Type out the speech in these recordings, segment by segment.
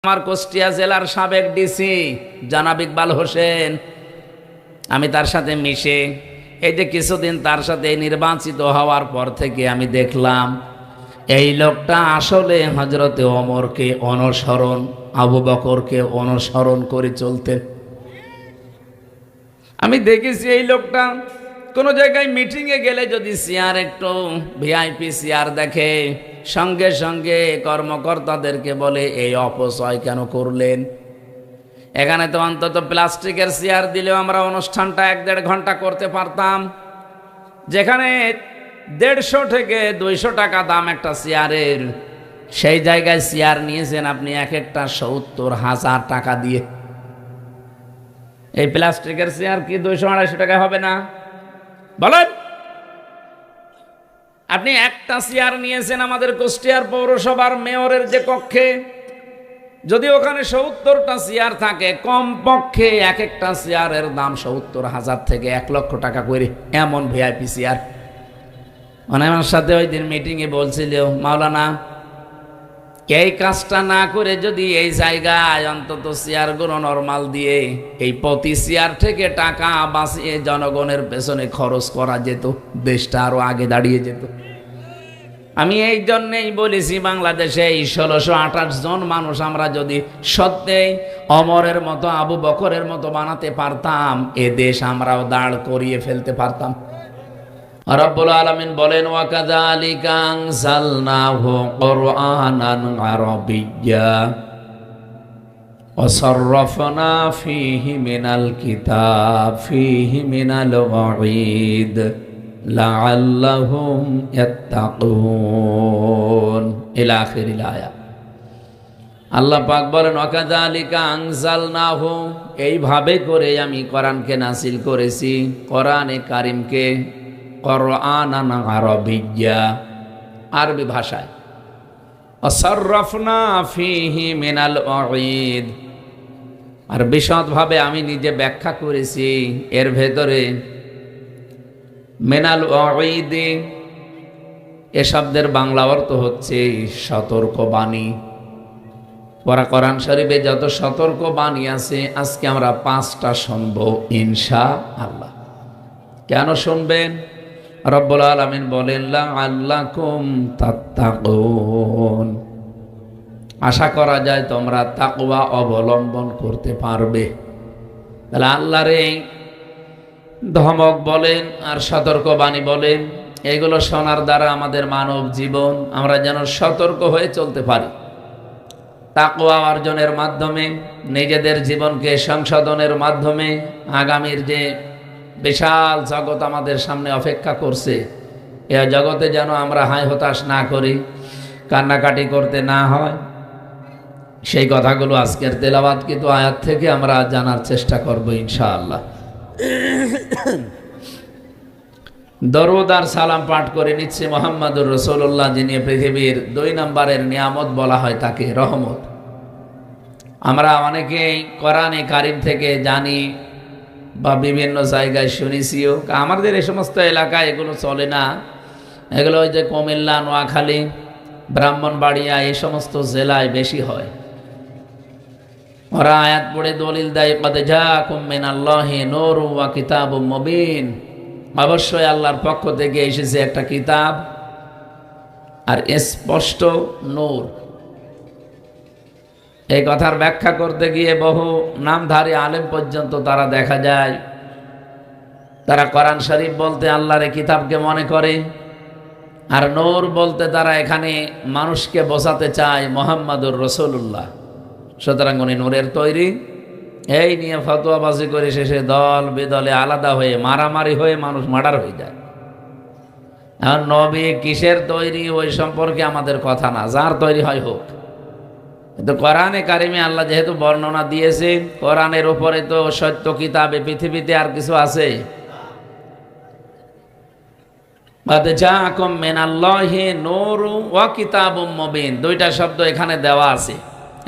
আমার কুষ্টিয়া জেলার সাবেক ডিসি জনাব ইকবাল হোসেন, আমি তার সাথে মিশে এই যে কিছুদিন তার সাথে নির্বাচিত হওয়ার পর থেকে আমি দেখলাম এই লোকটা আসলে হযরতে ওমরকে অনুসরণ, আবু বকরকে অনুসরণ করে চলতেন। আমি দেখেছি এই লোকটা কোনো জায়গায় মিটিংয়ে গেলে যদি চেয়ার একটু ভিআইপি চেয়ার দেখে, সঙ্গে সঙ্গে কর্মকর্তাদেরকে বলে এই অপচয় কেন করলেন। এখানে তো অন্তত প্লাস্টিকের চেয়ার দিলেও আমরা অনুষ্ঠানটা 1-1.5 ঘন্টা করতে পারতাম, যেখানে 150 থেকে 200 টাকা দাম একটা চেয়ারের, সেই জায়গায় চেয়ার নিয়েছেন আপনি এক একটা 70,000 টাকা দিয়ে। এই প্লাস্টিকের চেয়ার কি 200-250 টাকা হবে না বলেন? আপনি একটা চেয়ার নিয়েছেন আমাদের কুষ্টিয়ার পৌরসভার মেয়রের যে কক্ষে, যদি ওখানে 70টা চেয়ার থাকে, কমপক্ষে এক একটা চেয়ারের দাম 70,000 থেকে 1 লক্ষ টাকা করে, এমন ভিআইপি চেয়ার। মানে আমার সাথে ওই দিন মিটিংয়ে বলছিল, মাওলানা এই কাজটা না করে যদি এই জায়গায় অন্তত চেয়ারগুলো নরমাল দিয়ে এই প্রতি চেয়ার থেকে টাকা বাঁচিয়ে জনগণের পেছনে খরচ করা যেত, দেশটা আরো আগে দাঁড়িয়ে যেত। আমি এই জন্যেই বলেছি, বাংলাদেশে এই 1628 জন মানুষ আমরা যদি সত্যি ওমরের মতো, আবু বকরের মতো বানাতে পারতাম, এ দেশ আমরাও দাঁড় করিয়ে ফেলতে পারতাম। রব্বুল আলামিন বলেন, ওয়াকাযালিকা আনজালনাহু কুরআনান আরাবিয়্যা ওয়াসাররাফনা ফীহি মিনাল কিতাব ফীহি মিনাল ওয়াঈদ লাআল্লাহুম ইয়াত্তাকুন ইলা আখিরিল আয়াত। আল্লাহ পাক বলেন, ওয়াকাযালিকা আনজালনাহু, এইভাবে করে আমি কোরআনকে নাযিল করেছি, কোরআনে কারীমকে কুরআনান আরাবিয়্যা, আরবি ভাষায়, ওয়াসাররাফনা ফীহি মিনাল ওয়াঈদ, আর বিশদভাবে আমি নিজে ব্যাখ্যা করেছি এর ভেতরে। মিনাল ওয়াঈদ এ শব্দের বাংলা অর্থ হচ্ছে সতর্কবাণী। কোরআন শরীফে যত সতর্কবাণী আছে, আজকে আমরা 5টা শুনবো ইনশাআল্লাহ। কেন শুনবেন? রব্বুল আলামিন বলেন, লাআল্লাকুম তাত্তাকুন, আশা করা যায় তোমরা তাকওয়া অবলম্বন করতে পারবে। তাহলে আল্লাহর এই ধমক বলেন আর সতর্কবাণী বলেন, এগুলো শোনার দ্বারা আমাদের মানব জীবন আমরা যেন সতর্ক হয়ে চলতে পারি। তাকওয়া অর্জনের মাধ্যমে, নিজেদের জীবনকে সংশোধনের মাধ্যমে আগামীর যে বিশাল জগৎ আমাদের সামনে অপেক্ষা করছে, এ জগতে যেন আমরা হায় হতাশ না করি, কান্নাকাটি করতে না হয়, সেই কথাগুলো আজকের তেলাওয়াতকৃত আয়াত থেকে আমরা জানার চেষ্টা করব ইনশাআল্লাহ। দরুদ আর সালাম পাঠ করে নিচ্ছে মুহাম্মদুর রাসূলুল্লাহ, যিনি পৃথিবীর 2 নম্বরের নিয়ামত বলা হয় তাকে, রহমত। আমরা অনেকেই কোরআনে কারীম থেকে জানি বা বিভিন্ন জায়গায় শুনেছিও, আমাদের এই সমস্ত এলাকায় এগুলো চলে না। এগুলো ওই যে কুমিল্লা, নোয়াখালী, ব্রাহ্মণবাড়িয়া এই সমস্ত জেলায় বেশি হয়। ওরা আয়াত পড়ে দলিল দেয়, ক্বাদ জাআকুম মিনাল্লাহি নূরুন ওয়া কিতাবুম মুবিন, অবশ্যই আল্লাহর পক্ষ থেকে এসেছে একটা কিতাব আর স্পষ্ট নূর। এই কথার ব্যাখ্যা করতে গিয়ে বহু নামধারী আলেম পর্যন্ত তারা দেখা যায়, তারা কোরআন শরীফ বলতে আল্লাহর কিতাবকে মনে করে, আর নূর বলতে তারা এখানে মানুষকে বোঝাতে চায় মুহাম্মদুর রাসূলুল্লাহ। সুতরাং উনি নূরের তৈরি, এই নিয়ে ফতোয়াবাজি করে শেষে দল বেদলে আলাদা হয়ে মারামারি হয়ে মানুষ মার্ডার হয়ে যায়। এখন নবী কিসের তৈরি ওই সম্পর্কে আমাদের কথা না, যার তৈরি হয় হোক। কিন্তু কোরআনে কারিমে আল্লাহ যেহেতু বর্ণনা দিয়েছে, কোরআনের উপরে তো সত্য কিতাবে পৃথিবীতে আর কিছু আছে? ক্বাদ জাআকুম মিনাল্লাহি নূরুন ওয়া কিতাবুম মুবিন, 2টা শব্দ এখানে দেওয়া আছে।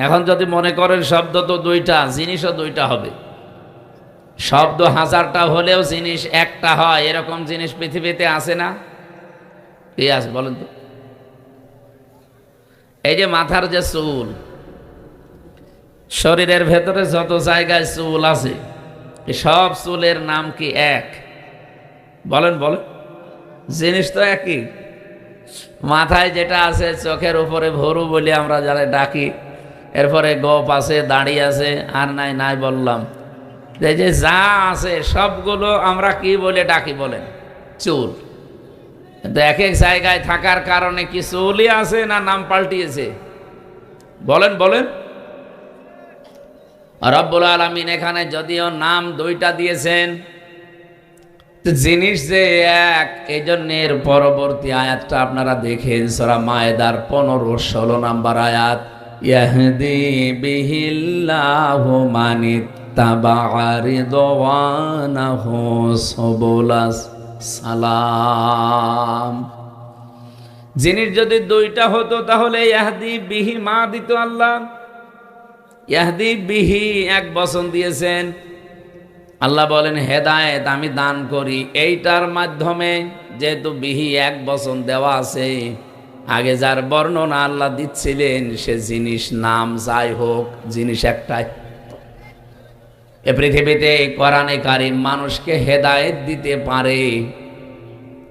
এখন যদি মনে করেন শব্দ তো 2টা, জিনিসও 2টা হবে। শব্দ 1000টা হলেও জিনিস একটা হয়, এরকম জিনিস পৃথিবীতে আছে না? কি আছে বলেন তো? এই যে মাথার যে চুল, শরীরের ভেতরে যত জায়গায় চুল আছে সব চুলের নাম কি এক? বলেন বলেন। জিনিস তো একই। মাথায় যেটা আছে, চোখের উপরে ভরু বলে আমরা যারা ডাকি, এরপরে গোপ আছে, দাড়ি আছে, আর নাই নাই বললাম, এই যে যা আছে সবগুলো আমরা কি বলে ডাকি বলেন? চুল। কিন্তু এক এক জায়গায় থাকার কারণে কি চুলই আছে না নাম পাল্টিয়েছে? বলেন বলেন। রব্বুল আলামিন এখানে যদিও নাম দুইটা দিয়েছেন, জিনিস যে এক, এই জন্যের পরবর্তী আয়াতটা আপনারা দেখেন, সূরা মায়েদার 15-16 নাম্বার আয়াত, ইয়াহদি বিহিল্লাহু মানিত্তাবা'a রিদওয়ানাহু সুবুলাস সালাম। জিনিস যদি দুইটা হতো তাহলে ইয়াহদি বিহি মা দিত আল্লাহ, ইয়াহদি বিহি এক বচন দিয়েছেন। আল্লাহ বলেন হেদায়েত আমি দান করি, এইটার মাধ্যমে যেহেতু বিহি এক বচন দেওয়া আছে, আগে যার বর্ণনা আল্লাহ দিচ্ছিলেন সে জিনিস নাম যাই হোক জিনিস একটাই। এ পৃথিবীতে কোরআনে কারীম মানুষকে হেদায়েত দিতে পারে,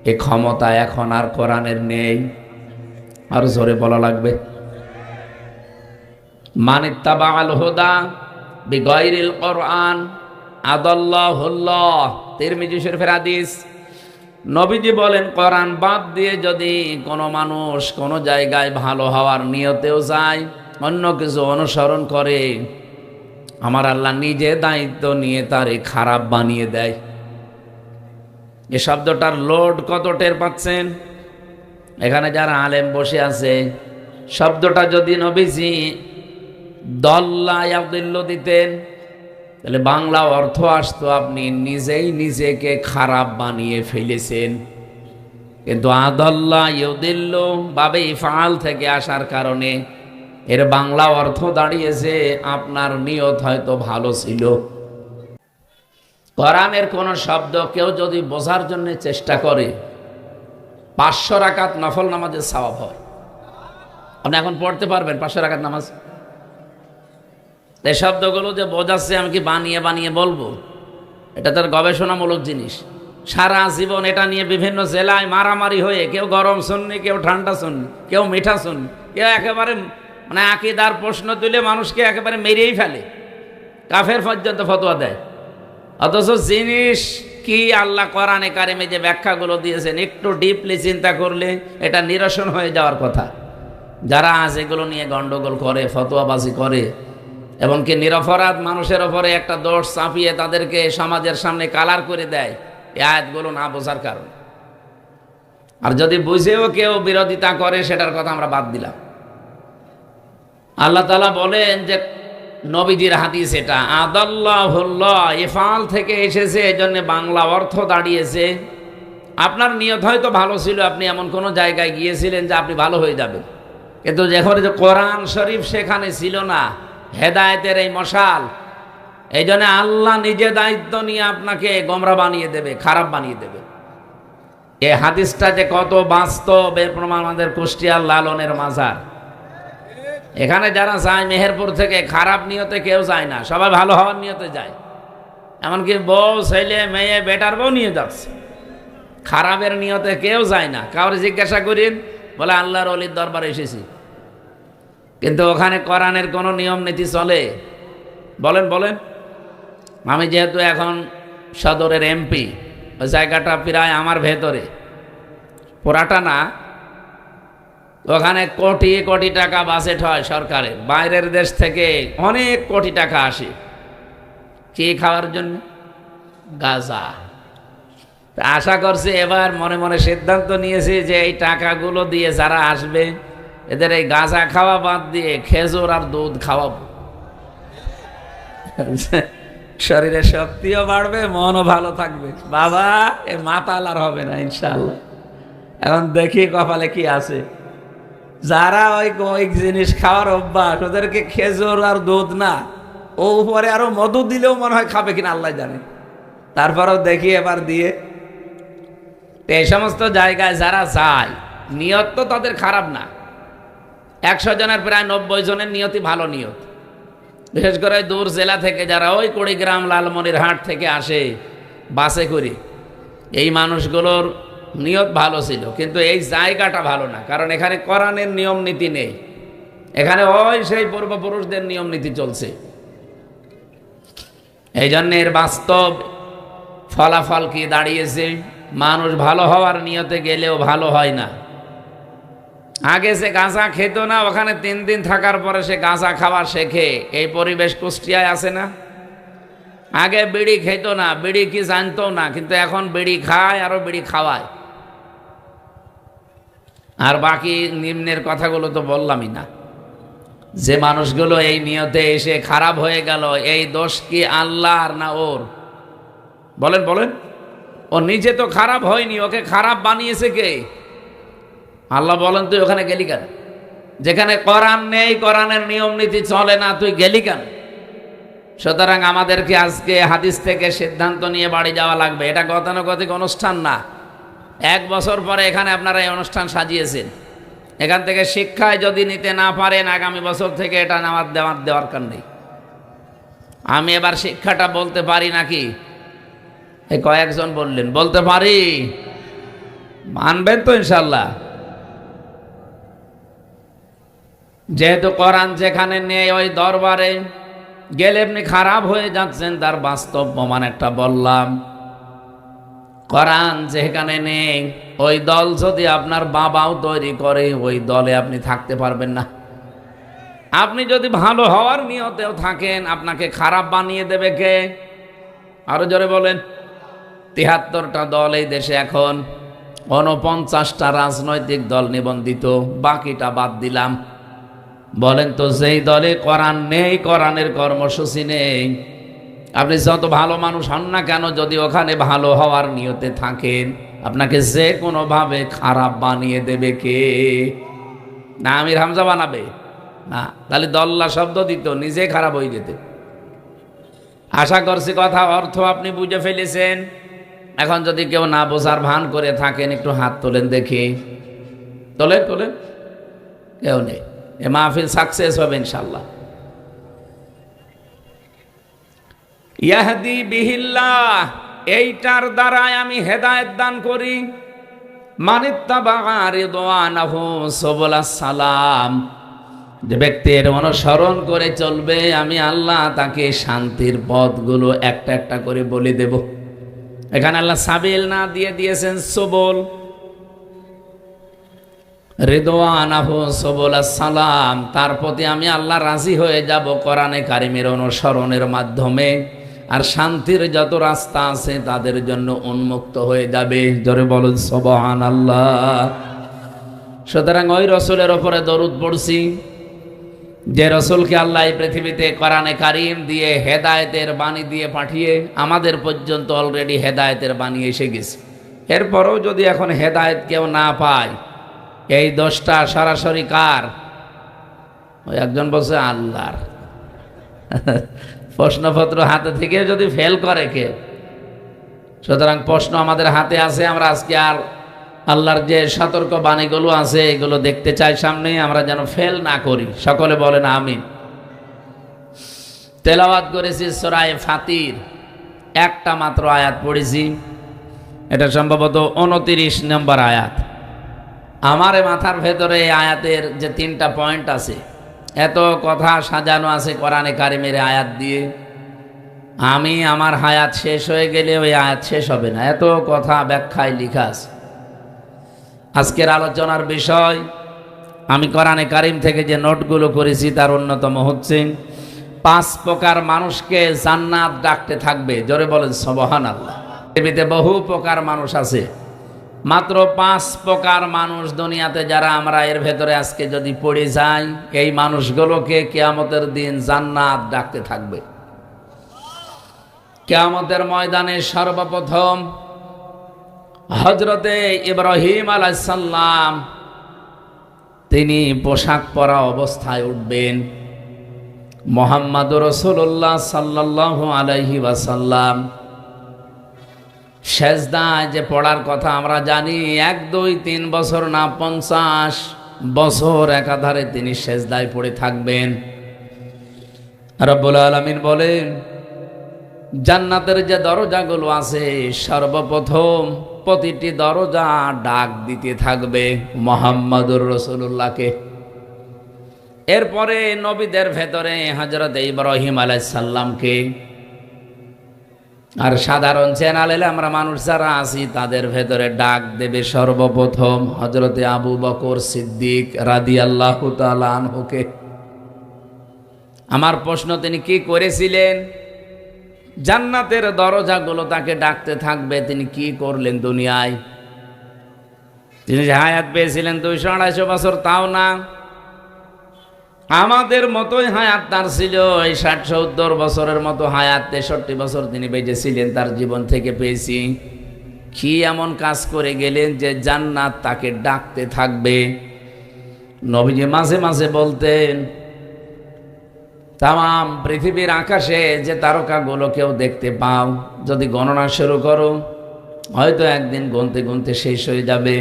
এ ক্ষমতা এখন আর কোরআনের নেই। আর জোরে বলা লাগবে, মানিত্তাবা'আল হুদা বিগাইরিল কোরআন আদাল্লাহুল্লাহ। তিরমিজি শরীফের হাদিস, নবীজি বলেন কোরআন বাদ দিয়ে যদি কোনো মানুষ কোনো জায়গায় ভালো হওয়ার নিয়তেও যায়, অন্য কিছু অনুসরণ করে, আমার আল্লাহ নিজে দায়িত্ব নিয়ে তারে খারাপ বানিয়ে দেয়। এ শব্দটার লোড কত টের পাচ্ছেন? এখানে যারা আলেম বসে আছে, শব্দটা যদি নবীজি দল্লা ইয়াদিল্লু দিতেন তাহলে বাংলা অর্থ আসতো আপনি নিজেই নিজেকে খারাপ বানিয়ে ফেলেছেন। কিন্তু আদাল্লা ইউদিল্লু বাবে ইফআল থেকে আসার কারণে এর বাংলা অর্থ দাঁড়িয়েছে আপনার নিয়ত হয়তো ভালো ছিল। কোরআনের কোন শব্দ কেউ যদি বোঝার জন্য চেষ্টা করে, 500 রাকাত নফল নামাজের সওয়াব হয়। আপনি এখন পড়তে পারবেন 500 রাকাত নামাজ? এই শব্দগুলো যে বোঝাচ্ছে আমি কি বানিয়ে বানিয়ে বলবো? এটা তার গবেষণামূলক জিনিস। সারা জীবন এটা নিয়ে বিভিন্ন জেলায় মারামারি হয়ে, কেউ গরম শুননি, কেউ ঠান্ডা শুননি, কেউ মিঠা শুননি, কেউ একেবারে মানে আকীদার প্রশ্ন তুলে মানুষকে একেবারে মেরেই ফেলে, কাফের পর্যন্ত ফতোয়া দেয়। অথচ জিনিস কি আল্লাহ কোরআনে কারিমে যে ব্যাখ্যাগুলো দিয়েছেন, একটু ডিপলি চিন্তা করলে এটা নিরসন হয়ে যাওয়ার কথা। যারা আজ এগুলো নিয়ে গন্ডগোল করে, ফতোয়াবাজি করে, এবং কি নিরপরাধ মানুষের ওপরে একটা দোষ চাপিয়ে তাদেরকে সমাজের সামনে কালার করে দেয়, এই আয়াতগুলো না বোঝার কারণে। আর যদি বুঝেও কেউ বিরোধিতা করে সেটার কথা আমরা বাদ দিলাম। আল্লাহ তাআলা বলেন যে নবীজির হাদিস এটা আদাল্লাহুল্লাহ ইফআল থেকে এসেছে, এজন্য বাংলা অর্থ দাঁড়িয়েছে আপনার নিয়ত হয়তো ভালো ছিল, আপনি এমন কোনো জায়গায় গিয়েছিলেন যে আপনি ভালো হয়ে যাবেন, কিন্তু যেখানে যে কোরআন শরীফ সেখানে ছিল না হেদায়েতের এই মশাল, এই জন্য আল্লাহ নিজে দায়িত্ব নিয়ে আপনাকে গোমরা বানিয়ে দেবে, খারাপ বানিয়ে দেবে। এই হাদিসটা যে কত বাস্তব এর প্রমাণ আমাদের কুষ্টিয়ার লালনের মাজার। এখানে যারা যায় মেহেরপুর থেকে খারাপ নিয়তে কেউ যায় না, সবাই ভালো হওয়ার নিয়তে যায়। এমনকি বউ, ছেলে, মেয়ে, বেটার বউ নিয়ে যাচ্ছে, খারাপের নিয়তে কেউ যায় না। কাউরে জিজ্ঞাসা করেন, বলে আল্লাহর ওলির দরবারে এসেছি। কিন্তু ওখানে কোরআনের কোনো নিয়ম নীতি চলে? বলেন বলেন। আমি যেহেতু এখন সদরের এমপি, ওই জায়গাটা প্রায় আমার ভেতরে, পুরাটা না, ওখানে কোটি কোটি টাকা বাজেট হয় সরকারের, বাইরের দেশ থেকে অনেক কোটি টাকা আসে কি খাওয়ার জন্য? গাঁজা। আশা করছি এবার মনে মনে সিদ্ধান্ত নিয়েছি যে এই টাকাগুলো দিয়ে যারা আসবে এদের এই গাঁজা খাওয়া বাদ দিয়ে খেজুর আর দুধ খাওয়াবো। শরীরে শক্তিও বাড়বে, মনও ভালো থাকবে। বাবা এ মাতাল আর হবে না ইনশাআল্লাহ। এখন দেখি কপালে কি আছে। যারা ওই জিনিস খাওয়ার অভ্যাস, ওদেরকে খেজুর আর দুধ না, ও উপরে আরো মধু দিলেও মনে হয় খাবে কিনা আল্লাহ জানে। তারপরেও দেখি এবার দিয়ে। এই সমস্ত জায়গায় যারা যায়, নিয়ত তো তাদের খারাপ না। 100 জনের প্রায় 90 জনের নিয়তই ভালো নিয়ত। বিশেষ করে দূর জেলা থেকে যারা ওই কুড়িগ্রাম লালমনিরহাট থেকে আসে বাসে করে, এই মানুষগুলোর নিয়ত ভালো ছিল, কিন্তু এই জায়গাটা ভালো না। কারণ এখানে কোরআনের নিয়ম নীতি নেই, এখানে ওই সেই পূর্বপুরুষদের নিয়ম নীতি চলছে। এই জন্য এর বাস্তব ফলাফল কি দাঁড়িয়েছে, মানুষ ভালো হওয়ার নিয়তে গেলেও ভালো হয় না। আগে সে গাঁজা খেত না, ওখানে 3 দিন থাকার পরে সে গাঁজা খাওয়া শেখে। এই পরিবেশ কুষ্টিয়ায় আছে না? আগে বিড়ি খেত না, বিড়ি কি জানতো না, কিন্তু এখন বিড়ি খায়, আরো বিড়ি খাওয়ায়। আর বাকি নিম্নের কথাগুলো তো বললামই না। যে মানুষগুলো এই নিয়তে এসে খারাপ হয়ে গেল, এই দোষ কি আল্লাহর না ওর? বলেন বলেন। ও নিজে তো খারাপ হয়নি, ওকে খারাপ বানিয়েছে কে? আল্লাহ বলেন তুই ওখানে গেলি কেন? যেখানে কোরআন নেই, কোরআনের নিয়ম নীতি চলে না, তুই গেলি কেন? সুতরাং আমাদেরকে আজকে হাদিস থেকে সিদ্ধান্ত নিয়ে বাড়ি যাওয়া লাগবে। এটা গতানুগতিক অনুষ্ঠান না। 1 বছর পরে এখানে আপনারা এই অনুষ্ঠান সাজিয়েছেন, এখান থেকে শিক্ষায় যদি নিতে না পারেন, আগামী বছর থেকে এটা দেওয়ার দরকার নেই। আমি এবার শিক্ষাটা বলতে পারি নাকি? এই কয়েকজন বললেন বলতে পারি, মানবেন তো ইনশাল্লাহ? যেহেতু কোরআন যেখানে নেই, ওই দরবারে গেলে আপনি খারাপ হয়ে যাচ্ছেন, তার বাস্তব প্রমাণ একটা বললাম। কোরআন যেখানে নেই, ওই দল যদি আপনার বাবাও তৈরি করে, ওই দলে আপনি থাকতে পারবেন না। আপনি যদি ভালো হওয়ার নিয়তেও থাকেন, আপনাকে খারাপ বানিয়ে দেবে কে? আরো জোরে বলেন। 73টা দল এই দেশে এখন, 49টা রাজনৈতিক দল নিবন্ধিত, বাকিটা বাদ দিলাম। বলেন তো, যেই দলে কোরআন নেই, কোরআনের কর্মসূচি নেই, আপনি যত ভালো মানুষ হন না কেন, যদি ওখানে ভালো হওয়ার নিয়তে থাকেন, আপনাকে যে কোনোভাবে খারাপ বানিয়ে দেবে কে? না আমির হামজা বানাবে না, তাহলে দল্লা শব্দ দিত, নিজে খারাপ হয়ে যেতে। আশা করছি কথা অর্থ আপনি বুঝে ফেলেছেন। এখন যদি কেউ না বোঝার ভান করে থাকেন, একটু হাত তোলেন দেখি। তোলেন তোলেন, কেউ নেই। এ মাহফিল সাকসেস হবে ইনশাল্লাহ। ইয়াহদি বিহিল্লাহ, এইটার দ্বারাই আমি হেদায়েত দান করি। মানিত্তাবা রিদওয়ানাহু সুবুলাস সালাম, যে ব্যক্তির অনুসরণ করে চলবে, আমি আল্লাহ তাকে শান্তির পথগুলো একটা একটা করে বলে দেব। এখানে আল্লাহ সাবিল না দিয়ে দিয়েছেন সুবুল। রিদওয়ানাহু সুবুলাস সালাম, তার প্রতি আমি আল্লাহ রাজি হয়ে যাব কোরআনে কারিমের অনুসরণের মাধ্যমে। আর শান্তির যত রাস্তা আছে তাদের জন্য উন্মুক্ত হয়ে যাবে। জোরে বলুন সুবহানাল্লাহ। সুতরাং ওই রসুলের ওপরে দরুদ পড়ছি, যে রসুলকে আল্লাহ এই পৃথিবীতে কোরআনে কারিম দিয়ে হেদায়েতের বাণী দিয়ে পাঠিয়ে আমাদের পর্যন্ত অলরেডি হেদায়েতের বাণী এসে গেছে। এরপরও যদি এখন হেদায়েত কেউ না পায়, এই দোষটা সরাসরি কার? ওই একজন বলছে আল্লাহর। প্রশ্নপত্র হাতে থেকে যদি ফেল করে কে? সুতরাং প্রশ্ন আমাদের হাতে আছে। আমরা আজকে আর আল্লাহর যে সতর্ক বাণীগুলো আছে এগুলো দেখতে চাই সামনে, আমরা যেন ফেল না করি। সকলে বলেন আমিন। তেলাওয়াত করেছি সূরা ফাতির, একটা মাত্র আয়াত পড়েছি, এটা সম্ভবত 29 নম্বর আয়াত। আমার মাথার ভেতরে এই আয়াতের যে 3টা পয়েন্ট আছে, এত কথা সাজানো আছে কোরআনে কারিমের আয়াত দিয়ে, আমি আমার হায়াত শেষ হয়ে গেলে ওই আয়াত শেষ হবে না, এত কথা ব্যাখ্যায় লেখা আছে। আজকের আলোচনার বিষয়, আমি কোরআনে কারিম থেকে যে নোটগুলো করেছি তার অন্যতম হচ্ছে 5 প্রকার মানুষকে জান্নাত ডাকতে থাকবে। জোরে বলেন সুবহানাল্লাহ। পৃথিবীতে বহু প্রকার মানুষ আছে, মাত্র 5 প্রকার মানুষ দুনিয়াতে যারা আমরা এর ভেতরে আজকে যদি পড়ে যাই, এই মানুষগুলোকে কিয়ামতের দিন জান্নাত ডাকতে থাকবে। কিয়ামতের ময়দানে সর্বপ্রথম হযরতে ইব্রাহিম আলাইহিস সালাম তিনি পোশাক পরা অবস্থায় উঠবেন। মুহাম্মদুর রাসূলুল্লাহ সাল্লাল্লাহু আলাইহি ওয়াসাল্লাম সেজদায় যে পড়ার কথা আমরা জানি, 1, 2, 3 বছর না 50 বছর একাধারে তিনি সেজদায় পড়ে থাকবেন। রব্বুল আলামিন বলেন, জান্নাতের যে দরজাগুলো আছে সর্বপ্রথম প্রতিটি দরজা ডাক দিতে থাকবে মুহাম্মাদুর রাসূলুল্লাহকে। এরপরে নবীদের ভেতরে হযরত ইব্রাহিম আলাইহিস সালামকে, আর সাধারণ চ্যানেলে আমরা মানুষ যারা আছি তাদের ভেতরে ডাক দেবে সর্বপ্রথম হযরতে আবু বকর সিদ্দিক রাদিয়াল্লাহু তাআলা আনহুকে। আমার প্রশ্ন, তিনি কি করেছিলেন? জান্নাতের দরজাগুলো তাকে ডাকতে থাকবে, তিনি কি করলেন দুনিয়ায়? তিনি যে হায়াত পেয়েছিলেন 200-250 বছর, তাও না, আমাদের মতোই হায়াত তার ছিল। এই 60-70 বছরের মতো হায়াত, 63 বছর তিনি বেঁচে ছিলেন, তার জীবন থেকে পেয়েছি। কি এমন কাজ করে গেলেন যে জান্নাত তাকে ডাকতে থাকবে? নবীজি মাঝে মাঝে বলতেন, তাম পৃথিবীর আকাশে যে তারকাগুলো কেউ দেখতে পাও, যদি গণনা শুরু করো হয়তো একদিন গুনতে গুনতে শেষ হয়ে যাবে।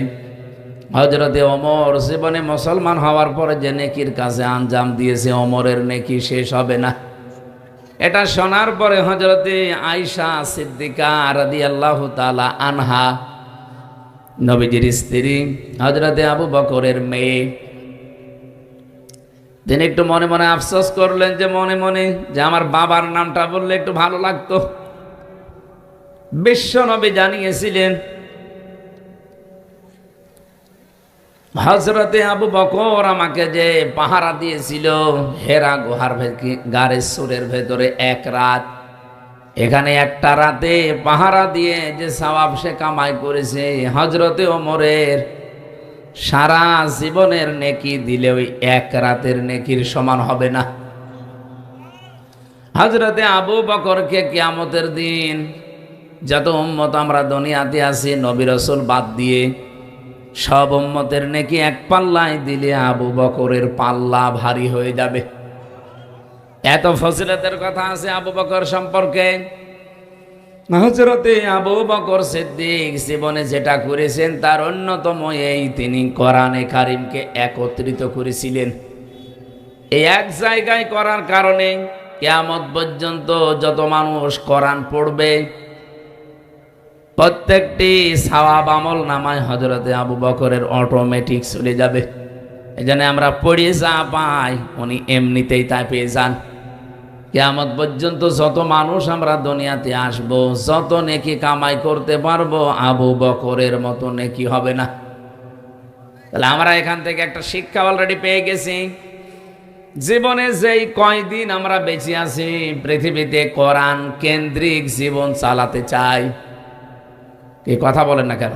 হযরতে ওমর জীবনে মুসলমান হওয়ার পরে যে নেকির কাজে আঞ্জাম দিয়েছে, ওমরের নেকি শেষ হবে না। এটা শোনার পরে হযরতে আয়েশা সিদ্দিকা রাদিয়াল্লাহু তাআলা আনহা, নবীজির স্ত্রী, হযরতে আবু বকরের মেয়ে, তিনি একটু মনে মনে আফসোস করলেন যে মনে মনে যে আমার বাবার নামটা বললে একটু ভালো লাগতো। বিশ্ব নবী জানিয়েছিলেন, হযরতে আবু বকর আমাকে যে পাহারা দিয়েছিল হেরা গুহার গারের সুরের ভেতরে এক রাত, এখানে একটা রাতে পাহারা দিয়ে যে সওয়াব সে কামাই করেছে, হযরতে ওমরের সারা জীবনের নেকি দিলে ওই এক রাতের নেকির সমান হবে না। হযরতে আবু বকরকে কিয়ামতের দিন যত উম্মত আমরা দুনিয়াতে আছি নবী রাসূল বাদ দিয়ে, সব উম্মতের নেকি এক পাল্লায় দিলে আবু বকরের পাল্লা ভারী হয়ে যাবে। এত ফজিলতের কথা আছে আবু বকর সম্পর্কে। হযরতে আবু বকর সিদ্দিক জীবনে যেটা করেছেন তার অন্যতম এই, তিনি কোরআনে কারিমকে একত্রিত করেছিলেন। এই এক জায়গায় করার কারণে কিয়ামত পর্যন্ত যত মানুষ কোরআন পড়বে প্রত্যেকটি সওয়াব আমল নামায় হযরতে আবু বকরের অটোমেটিক চলে যাবে। এজন্য আমরা পড়ে যা পাই উনি এমনিতেই তা পেয়ে যান। কিয়ামত পর্যন্ত যত মানুষ আমরা দুনিয়াতে আসব, যত নেকি কামাই করতে পারবো, আবু বকরের মতো নেকি হবে না। তাহলে আমরা এখান থেকে একটা শিক্ষা অলরেডি পেয়ে গেছি। জীবনে যেই কয়দিন আমরা বেঁচে আছি পৃথিবীতে কোরআন কেন্দ্রিক জীবন চালাতে চাই। কি কথা বলেন না কেন?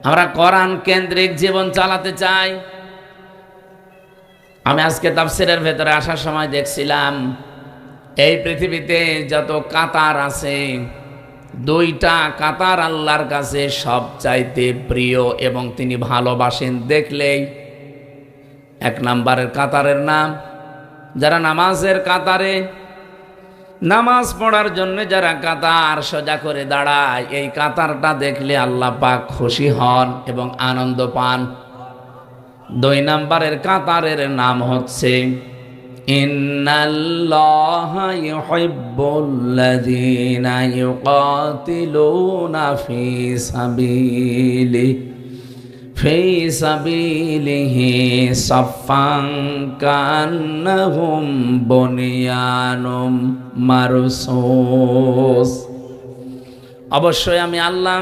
আমরা কোরআন কেন্দ্রিক জীবন চালাতে চাই। আমি আজকে তাফসীরের ভেতরে আসার সময় দেখছিলাম এই পৃথিবীতে যত কাতার আছে, 2টা কাতার আল্লাহর কাছে সবচাইতে প্রিয় এবং তিনি ভালোবাসেন দেখলেই। 1 নম্বরের কাতারের নাম, যারা নামাজের কাতারে, নামাজ পড়ার জন্য যারা কাতার সোজা করে দাঁড়ায়, এই কাতারটা দেখলে আল্লাহ পাক খুশি হন এবং আনন্দ পান। 2 নম্বরের কাতারের নাম হচ্ছে ইন্নাল্লাহা ইউহিব্বুল্লাযীনা ইউকাতিলুনা ফি সাবিলিহি সাফফান কান্নাহুম বুনিয়ানুম মারসুস। অবশ্যই আমি আল্লাহ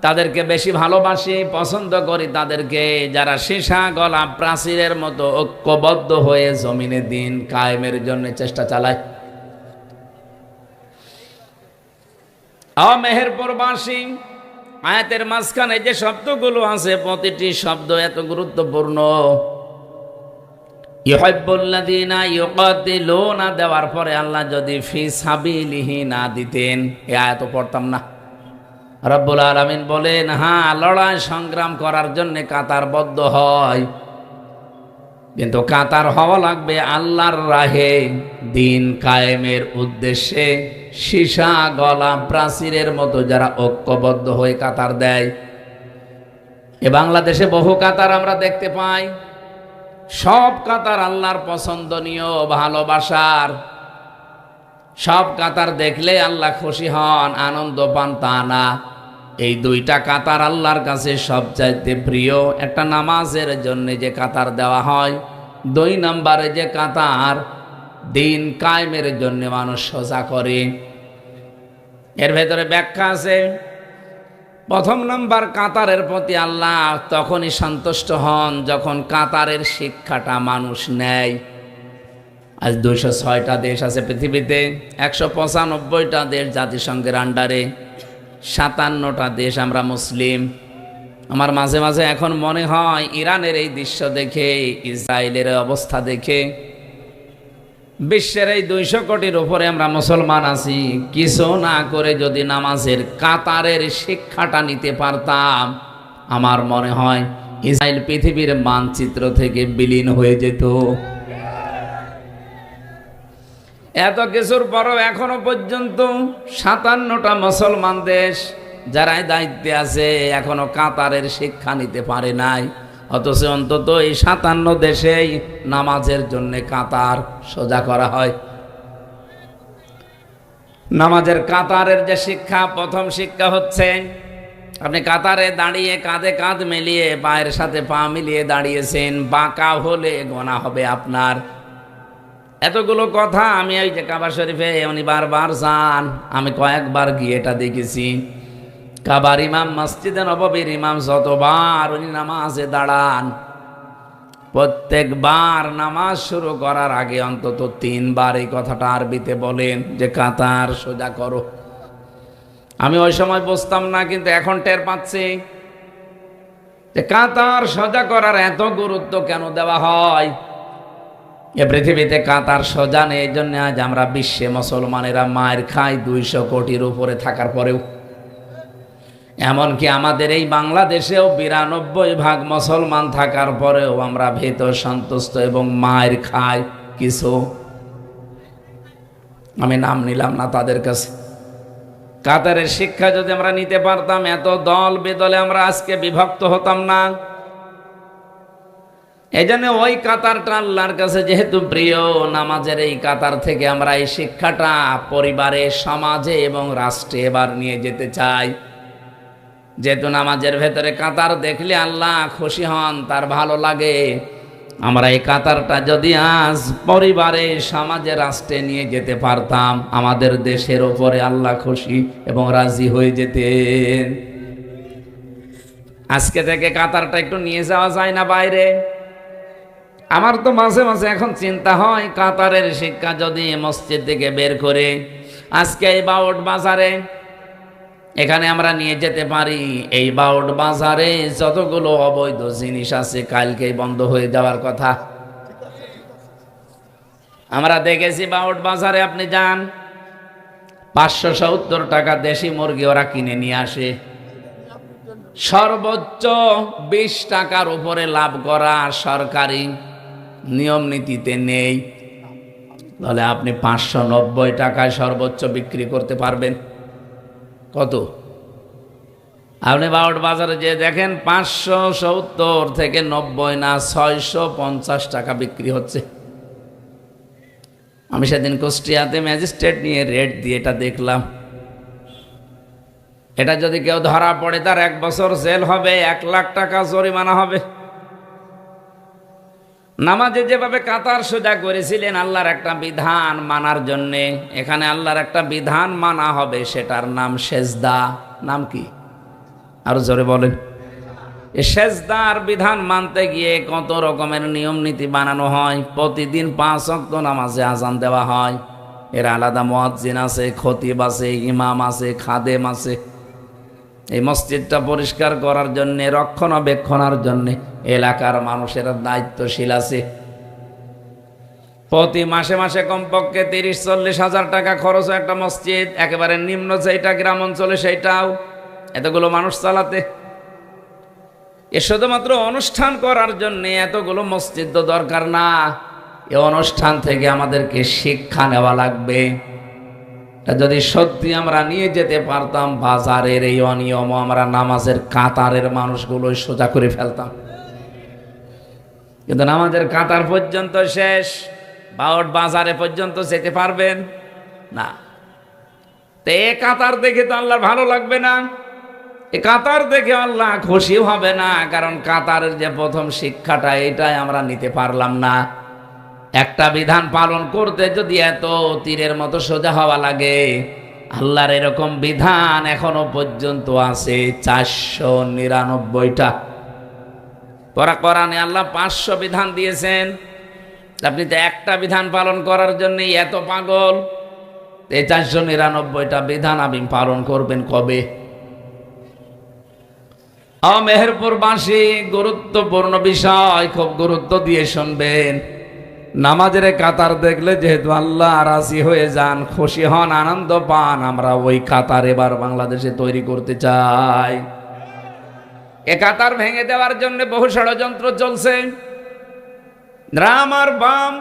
তাদেরকে বেশি ভালোবাসি, পছন্দ করি তাদেরকে যারা সীসা গলা প্রাচীরের মতো ঐক্যবদ্ধ হয়ে জমিনে দিন কায়েমের জন্য চেষ্টা চালায়। মেহেরপুরবাসী, আয়াতের মাঝখানে যে শব্দগুলো আছে প্রতিটি শব্দ এত গুরুত্বপূর্ণ। ইউহিব্বুল্লাযীনা ইউকাতিলুনা দেওয়ার পরে আল্লাহ যদি ফি সাবিলিহি না দিতেন এই আয়াত পড়তাম না। রব্বুল আলামিন বলেন, হ্যাঁ, লড়াই সংগ্রাম করার জন্য কাতারবদ্ধ হয়, কিন্তু কাতার হওয়া লাগবে আল্লাহর রাহে, দিন কায়েমের উদ্দেশ্যে। সীসা গলা প্রাচীরের মতো যারা ঐক্যবদ্ধ হয়ে কাতার দেয়। এ বাংলাদেশে বহু কাতার আমরা দেখতে পাই, সব কাতার আল্লাহর পছন্দনীয়, ভালোবাসার। সব কাতার দেখলে আল্লাহ খুশি হন, আনন্দ পান তা না। এই দুইটা কাতার আল্লাহর কাছে সবচাইতে প্রিয়। একটা নামাজের জন্য যে কাতার দেওয়া হয়, 2 নম্বরে যে কাতার দিন কায়েমের জন্য মানুষ সোজা করে। এর ভেতরে ব্যাখ্যা আছে। 1 নম্বর, কাতারের প্রতি আল্লাহ তখনই সন্তুষ্ট হন যখন কাতারের শিক্ষাটা মানুষ নেয়। আজ 206টা দেশ আছে পৃথিবীতে, 195টা দেশ জাতিসংঘের আন্ডারে, 57টা দেশ আমরা মুসলিম। আমার মাঝে মাঝে এখন মনে হয় ইরানের এই দৃশ্য দেখে, ইসরায়েলের অবস্থা দেখে, বিশ্বের এই 200 কোটির উপরে আমরা মুসলমান আছি, কিছু না করে যদি নামাজের কাতারের শিক্ষাটা নিতে পারতাম, আমার মনে হয় ইসরায়েল পৃথিবীর মানচিত্র থেকে বিলীন হয়ে যেত। এত কিছুর পরও এখনো পর্যন্ত 57টা মুসলমান দেশ যারা দায়িত্বে আছে এখনো কাতারের শিক্ষা নিতে পারে নাই। অথচ অন্তত এই 57 দেশেই নামাজের জন্য কাতার সোজা করা হয়। নামাজের কাতারের যে শিক্ষা, প্রথম শিক্ষা হচ্ছে আপনি কাতারে দাঁড়িয়ে কাঁধে কাঁধ মিলিয়ে পায়ের সাথে পা মিলিয়ে দাঁড়িয়েছেন, বাঁকা হলে গোনা হবে আপনার। এতগুলো কথা আমি ওই যে কাবা শরীফে উনি বারবার যান, আমি কয়েকবার গিয়ে এটা দেখেছি। কাবার ইমাম, মসজিদে নববীর ইমাম যতবার উনি নামাজে দাঁড়ান, প্রত্যেকবার নামাজ শুরু করার আগে অন্তত 3 বার এই কথাটা আরবিতে বলেন যে কাতার সোজা করো। আমি ওই সময় বুঝতাম না, কিন্তু এখন টের পাচ্ছি যে কাতার সোজা করার এত গুরুত্ব কেন দেওয়া হয়। এ পৃথিবীতে কাতার সোজা নেই, এই জন্য আজ আমরা বিশ্বে মুসলমানেরা মায়ের খাই 200 কোটির উপরে থাকার পরেও। এমনকি আমাদের এই বাংলাদেশেও 92% মুসলমান থাকার পরেও আমরা ভেতর সন্তুষ্ট এবং মায়ের খাই কিছু, আমি নাম নিলাম না তাদের কাছে। কাতারের শিক্ষা যদি আমরা নিতে পারতাম, এত দল বেদলে আমরা আজকে বিভক্ত হতাম না। এই জন্য ওই কাতারটা আল্লাহর কাছে যেহেতু প্রিয়, নামাজের এই কাতার থেকে আমরা এই শিক্ষাটা পরিবারে, সমাজে এবং রাষ্ট্রে এবার নিয়ে যেতে চাই। যেহেতু নামাজের ভেতরে কাতার দেখলে আল্লাহ খুশি হন, তার ভালো লাগে, আমরা এই কাতারটা যদি আজ পরিবারে, সমাজে, রাষ্ট্রে নিয়ে যেতে পারতাম, আমাদের দেশের ওপরে আল্লাহ খুশি এবং রাজি হয়ে যেতেন। আজকে থেকে কাতারটা একটু নিয়ে যাওয়া যায় না বাইরে? আমার তো মাঝে মাঝে এখন চিন্তা হয়, কাতারের শিক্ষা যদি মসজিদ থেকে বের করে আজকে এই বাউট বাজারে এখানে আমরা নিয়ে যেতে পারি, এই বাউট বাজারে যতগুলো অবৈধ জিনিস আছে কালকেই বন্ধ হয়ে যাওয়ার কথা। আমরা দেখেছি বাউট বাজারে আপনি যান, 570 টাকা দেশি মুরগি ওরা কিনে নিয়ে আসে, সর্বোচ্চ 20 টাকার উপরে লাভ করা সরকারি নিয়ম নীতিতে নেই। তাহলে আপনি 590 টাকায় সর্বোচ্চ বিক্রি করতে পারবেন। কত? আপনি বাউট বাজারে যে দেখেন 570 থেকে 90 না 650 টাকা বিক্রি হচ্ছে। আমি সেদিন কুষ্টিয়াতে ম্যাজিস্ট্রেট নিয়ে রেট দিয়ে এটা দেখলাম। এটা যদি কেউ ধরা পড়ে তার 1 বছর জেল হবে, 1 লাখ টাকা জরিমানা হবে। নামাজে যেভাবে কাতার সোজা করেছিলেন আল্লাহর একটা বিধান মানার জন্যে, এখানে আল্লাহর একটা বিধান মানা হবে, সেটার নাম সেজদা। নাম কি? আরো জোরে বলেন। এই সেজদার বিধান মানতে গিয়ে কত রকমের নিয়ম নীতি বানানো হয়। প্রতিদিন 5 ওয়াক্ত নামাজে আজান দেওয়া হয়, এর আলাদা মুয়াজ্জিন আছে, খতিব আছে, ইমাম আছে, খাদেম আছে। এই মসজিদটা পরিষ্কার করার জন্য, রক্ষণাবেক্ষণের জন্য এলাকার মানুষেরা দায়িত্বশীল আছে। প্রতি মাসে মাসে কমপক্ষে 30-40 হাজার টাকা খরচ হয় একটা মসজিদ, একেবারে নিম্ন যেটা গ্রাম অঞ্চলে সেইটাও, এতগুলো মানুষ চালাতে। এ শুধুমাত্র অনুষ্ঠান করার জন্য এতগুলো মসজিদ তো দরকার না। এই অনুষ্ঠান থেকে আমাদেরকে শিক্ষা নেওয়া লাগবে। যদি সত্যি আমরা নিয়ে যেতে পারতাম, বাজারের এই অনিয়ম আমরা নামাজের কাতারের মানুষগুলো সোজা করে ফেলতাম। কিন্তু নামাজের কাতার পর্যন্ত শেষ, বাউট বাজারে পর্যন্ত যেতে পারবেন না। তো এ কাতার দেখে তো আল্লাহর ভালো লাগবে না, এ কাতার দেখে আল্লাহ খুশি হবে না, কারণ কাতারের যে প্রথম শিক্ষাটা এটাই আমরা নিতে পারলাম না। একটা বিধান পালন করতে যদি এত তীরের মতো সোজা হওয়া লাগে, আল্লাহর এরকম বিধান এখনো পর্যন্ত আছে 499টা। কোরআনে আল্লাহ 500 বিধান দিয়েছেন, আপনি তো একটা বিধান পালন করার জন্য এত পাগল। এই 499টা বিধান আপনি পালন করবেন কবে? মেহেরপুরবাসী, গুরুত্বপূর্ণ বিষয়, খুব গুরুত্ব দিয়ে শুনবেন। নামাজের কাতার দেখলে যেহেতু আল্লাহ রাজি হয়ে যান, খুশি হন, আনন্দ পান, আমরা ওই কাতার এবার বাংলাদেশে তৈরি করতে চাই। এ কাতার ভেঙে দেওয়ার জন্য বহু ষড়যন্ত্র চলছে। রাম আর বাম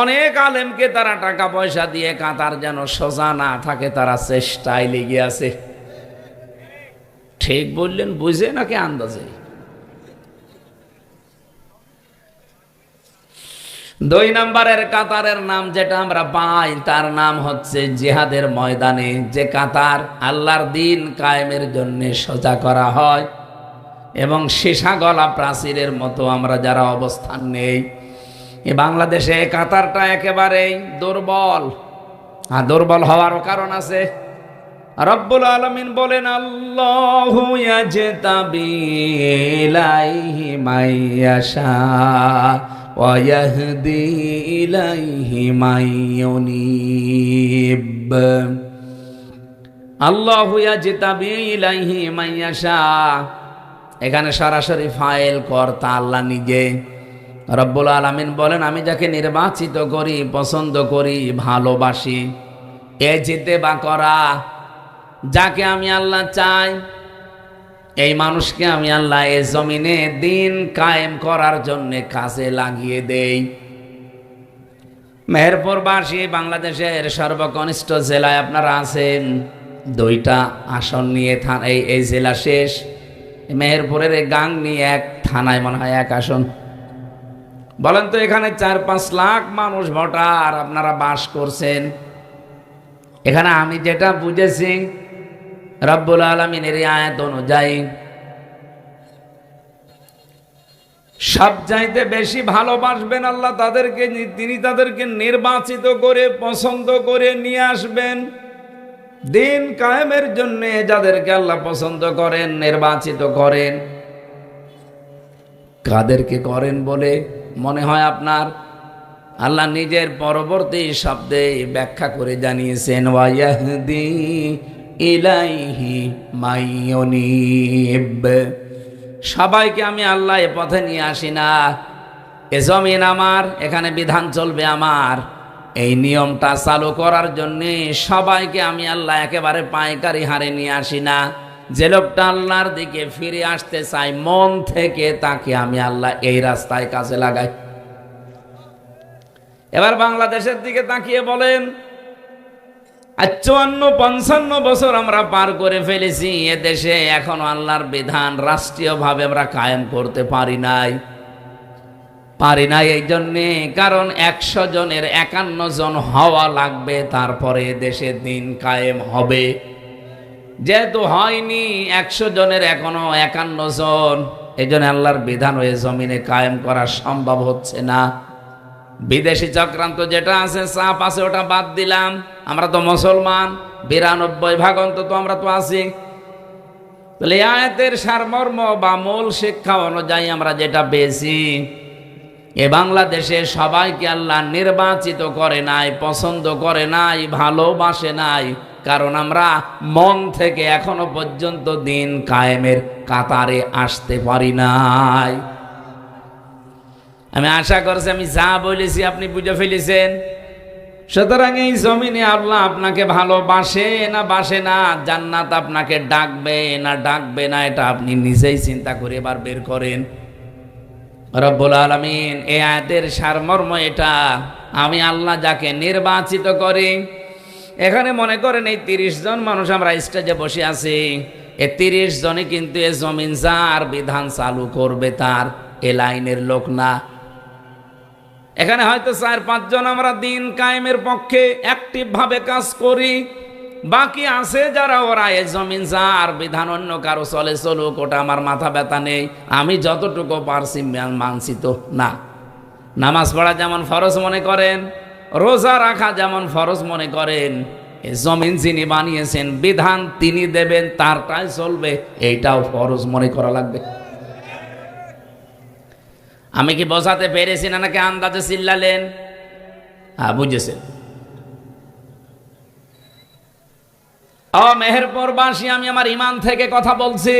অনেক আলেমকে তারা টাকা পয়সা দিয়ে কাতার যেন সোজা না থাকে তারা চেষ্টায় লেগে আছে। ঠিক বললেন বুঝে নাকি আন্দাজে? 2 নম্বরের কাতারের নাম যেটা আমরা পাই তার নাম হচ্ছে জিহাদের ময়দানে যে কাতার আল্লাহর দিন কায়েমের জন্য সোজা করা হয়, এবং সীসা গলা প্রাচীরের মতো আমরা যারা অবস্থান নেই, এ বাংলাদেশে কাতারটা একেবারেই দুর্বল। আর দুর্বল হওয়ারও কারণ আছে। রব্বুল আলামিন বলেন, আল্লাহু ইয়াজতাবি ইলাইহি মাইয়াশা ওয়া ইয়াহদি ইলাইহি মাইয়ুনিব। আল্লাহু ইয়াজতাবি ইলাইহি মাইয়াশা, এখানে সরাসরি ফাইল কর্তা আল্লাহ নিজে। রব্বুল আলামিন বলেন, আমি যাকে নির্বাচিত করি, পছন্দ করি, ভালোবাসি। এ যেতে বা করা, যাকে আমি আল্লাহ চাই, এই মানুষকে আমি আল্লাহ এ জমিনে দিন কায়েম করার জন্য কাজে লাগিয়ে দেই। মেহেরপুরবাসী, বাংলাদেশের সর্বকনিষ্ঠ জেলায় আপনারা আছেন। 2টা আসন নিয়ে এই জেলা শেষ। মেহেরপুরের এই গাংনী এক থানায় মনে হয় 1 আসন। বলেন তো, এখানে 4-5 লাখ মানুষ ভোটার আপনারা বাস করছেন। এখানে আমি যেটা বুঝেছি রব্বুল আলামিনের আয়াত অনুযায়ী সব চাইতে বেশি ভালোবাসবেন আল্লাহ তাদেরকে, তিনি তাদেরকে নির্বাচিত করে পছন্দ করে নিয়ে আসবেন দিন কায়েমের জন্য। যাদেরকে আল্লাহ পছন্দ করেন, নির্বাচিত করেন, কাদেরকে করেন বলে মনে হয় আপনার? আল্লাহ নিজের পরবর্তী শব্দে ব্যাখ্যা করে জানিয়েছেন, ওয়ায়াহদি ইলাইহি মাইয়ুনিব। সবাইকে আমি আল্লাহ এ পথে নিয়ে আসি না। এ জমিন আমার, এখানে বিধান চলবে আমার। এই নিয়মটা চালু করার জন্য সবাইকে আমি আল্লাহ একেবারে পাইকারি হারে নিয়ে আসি না। যে লোকটা আল্লাহর দিকে ফিরে আসতে চাই মন থেকে, তাকে আমি আল্লাহ এই রাস্তায় কাজে লাগাই। এবার বাংলাদেশের দিকে তাকিয়ে বলেন, 54-55 বছর আমরা পার করে ফেলেছি, এ দেশে এখনো আল্লাহর বিধান রাষ্ট্রীয়ভাবে আমরা কায়েম করতে পারি নাই। এই জন্যে কারণ 100 জনের 51 জন হওয়া লাগবে, তারপরে দেশে দিন কায়েম হবে। যেহেতু হয়নি, 100 জনের এখনো 51 জন, এই জন্য আল্লাহর বিধান ওই জমিনে কায়েম করা সম্ভব হচ্ছে না। বিদেশি চক্রান্ত যেটা আছে, চাপ আছে, ওটা বাদ দিলাম। আমরা তো মুসলমান, 92% অন্তত আমরা তো আছি। তাহলে আয়াতের সারমর্ম বা মূল শিক্ষা অনুযায়ী আমরা যেটা পেয়েছি, এ বাংলাদেশে সবাইকে আল্লাহ নির্বাচিত করে নাই, পছন্দ করে নাই, ভালোবাসে নাই, কারণ আমরা মন থেকে এখনো পর্যন্ত দিন কায়েমের কাতারে আসতে পারি নাই। আমি আশা করছি আমি যা বলেছি আপনি বুঝে ফেলেছেন। সুতরাং এই জমিনে আল্লাহ আপনাকে ভালোবাসে না বাসে না, জান্নাত আপনাকে ডাকবে না ডাকবে না, এটা আপনি নিজেই চিন্তা করে এবার বের করেন। রব্বুল আলামিন এই আয়াতের সারমর্ম এটা, আমি আল্লাহ যাকে নির্বাচিত করি। এখানে মনে করেন এই 30 জন মানুষ আমরা স্টেজে বসে আছি, এই 30 জনে কিন্তু এ জমিন যার বিধান চালু করবে তার। এ লাইনের লোক না। এখানে হয়তো 4-5 জন আমরা দিন কায়েমের পক্ষে অ্যাক্টিভ ভাবে কাজ করি, বাকি আছে যারা ওরা এ জমিন যার বিধান অন্য কারো চলে চলুক, ওটা আমার মাথা ব্যথা নেই, আমি যতটুকু পারছি মানছি তো না। নামাজ পড়া যেমন ফরজ মনে করেন, রোজা রাখা যেমন ফরজ মনে করেন, এ জমিন যিনি বানিয়েছেন বিধান তিনি দেবেন, তারটাই চলবে, এইটাও ফরজ মনে করা লাগবে। আমি কি বোঝাতে পেরেছি না নাকি আন্দাজে চিল্লালেন? হ্যাঁ, বুঝেছেন। মেহেরপুরবাসী, আমি আমার ইমান থেকে কথা বলছি।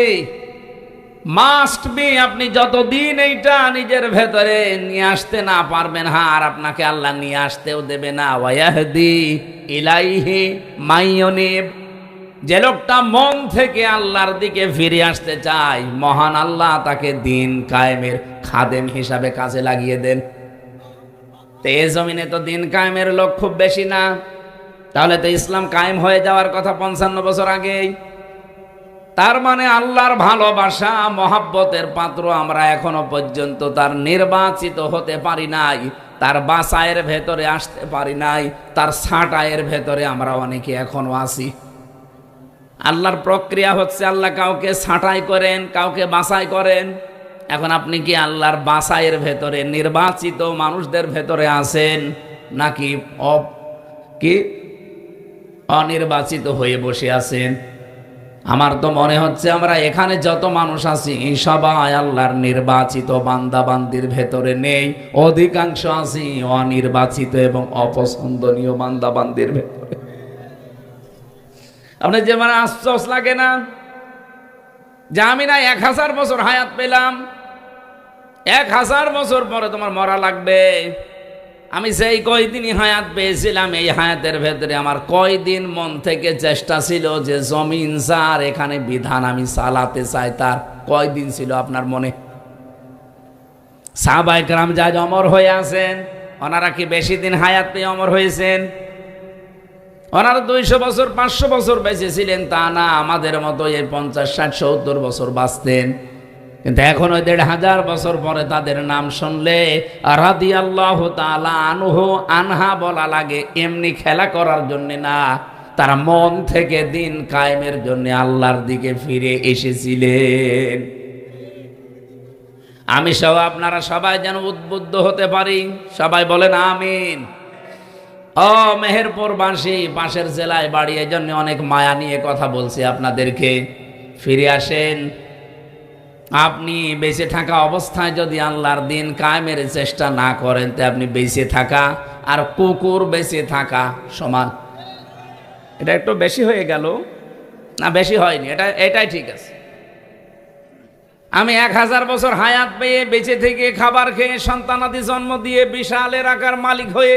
মাস্ট বি আপনি যতদিন এইটা নিজের ভেতরে নিয়ে আসতে না পারবেন, হ্যাঁ, আর আপনাকে আল্লাহ নিয়ে আসতেও দেবে না। ওয়ায়াহদি ইলাইহি মাইয়ুনিব, যে লোকটা মন থেকে আল্লাহর দিকে ফিরে আসতে চায়, মহান আল্লাহ তাকে দিন কায়েমের খাদেম হিসাবে কাজে লাগিয়ে দেন। তো এই জমিনে তো দিন কায়েমের লোক খুব বেশি না, তাহলে তো ইসলাম কায়েম হয়ে যাওয়ার কথা 55 বছর আগেই। তার মানে আল্লাহর ভালোবাসা মহাব্বতের পাত্র আমরা এখনো পর্যন্ত তার নির্বাচিত হতে পারি নাই, তার বাসায়ের ভেতরে আসতে পারি নাই, তার ছাঁটাইয়ের ভেতরে আমরা অনেকে এখনো আছি। আল্লাহর প্রক্রিয়া হচ্ছে আল্লাহ কাউকে ছাঁটাই করেন, কাউকে বাছাই করেন। এখন আপনি কি আল্লাহর বাছাইয়ের ভেতরে নির্বাচিত মানুষদের ভেতরে আছেন, নাকি অনির্বাচিত হয়ে বসে আছেন? আমার তো মনে হচ্ছে আমরা এখানে যত মানুষ আছি সবাই আল্লাহর নির্বাচিত বান্দা বান্দির ভেতরে নেই, অধিকাংশ আছি অনির্বাচিত এবং অপছন্দনীয় বান্দা বান্দির ভেতরে। আপনার যে মানে আশ্চর্য লাগে না যে আমি না 1000 বছর হায়াত পেলাম, 1000 বছর পরে তোমার মরা লাগবে। আমি সেই কয়দিনই হায়াত পেয়েছিলাম, এই হায়াতের ভেতরে আমার কয়দিন মন থেকে চেষ্টা ছিল যে জমিন যার এখানে বিধান আমি চালাতে চাই, তার কয়দিন ছিল আপনার মনে? সাহাবায়ে কেরাম যা অমর হয়ে আছেন, ওনারা কি বেশি দিন হায়াত পেয়ে অমর হয়েছেন? ওনারা 200 বছর 500 বছর বেঁচে ছিলেন তা না, আমাদের মতো এই 50, 60, 70 বছর বাঁচতেন। কিন্তু এখন ওই 1500 বছর পরে তাদের নাম শুনলে রাদিয়াল্লাহু তাআলা আনহু আনহা বলা লাগে, এমনি খেলা করার জন্য না, তারা মন থেকে দিন কায়েমের জন্য আল্লাহর দিকে ফিরে এসেছিলেন। আমি সহ আপনারা সবাই যেন উদ্বুদ্ধ হতে পারি, সবাই বলেন আমিন। মেহেরপুরবাসী, পাশের জেলায় বাড়ি, এই জন্য অনেক মায়া নিয়ে কথা বলছি আপনাদেরকে। ফিরে আসেন। আপনি বেঁচে থাকা অবস্থায় যদি আল্লাহর দিন কায়েমের চেষ্টা না করেন, তো আপনি বেঁচে থাকা আর কুকুর বেঁচে থাকা সমান। এটা একটু বেশি হয়ে গেল না? বেশি হয়নি, এটাই ঠিক আছে। আমি 1000 বছর হায়াত পেয়ে বেঁচে থেকে খাবার খেয়ে সন্তানাদি জন্ম দিয়ে বিশাল এলাকার মালিক হয়ে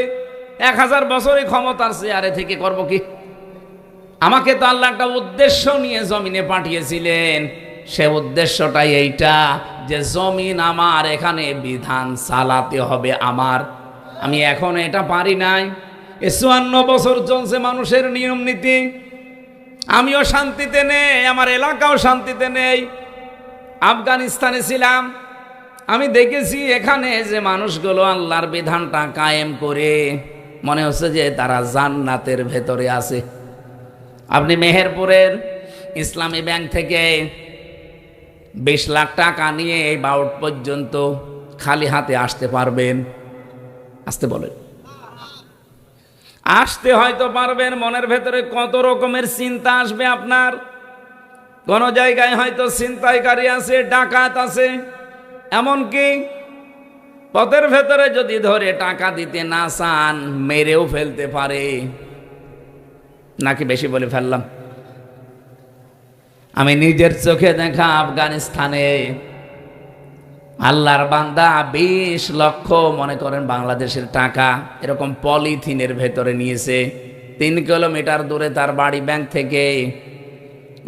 1000 বছরই ক্ষমতার চেয়ারে থেকে করব কি? আমাকে তো আল্লাহ একটা উদ্দেশ্য নিয়ে জমিনে পাঠিয়েছিলেন। সে উদ্দেশ্যটাই এইটা যে জমিন আমার, এখানে বিধান চালাতে হবে আমার। আমি এখন এটা পারি নাই। 54 বছর চলছে মানুষের নিয়ম নীতি, আমিও শান্তিতে নেই, আমার এলাকাও শান্তিতে নেই। আফগানিস্তানে ছিলাম, আমি দেখেছি এখানে যে মানুষগুলো আল্লাহর বিধানটা কায়েম করে মনে হচ্ছে যে তারা জান্নাতের ভেতরে আছে। আপনি মেহেরপুরের ইসলামী ব্যাংক থেকে 20 লাখ টাকা নিয়ে এই বাউট পর্যন্ত খালি হাতে আসতে পারবেন? আসতে বলেন। আসতে হয়তো পারবেন, মনের ভেতরে কত রকমের চিন্তা আসবে আপনার। কোন জায়গায় হয়তো ছিনতাইকারী আছে, ডাকাত আছে, এমনকি পথের ভেতরে যদি ধরে টাকা দিতে না চান মেরেও ফেলতে পারে। নাকি বেশি বলে ফেললাম? আমি নিজের চোখে দেখা আফগানিস্তানে আল্লাহর বান্দা 20 লক্ষ মনে করেন বাংলাদেশের টাকা এরকম পলিথিনের ভেতরে নিয়েছে। 3 কিলোমিটার দূরে তার বাড়ি ব্যাংক থেকে।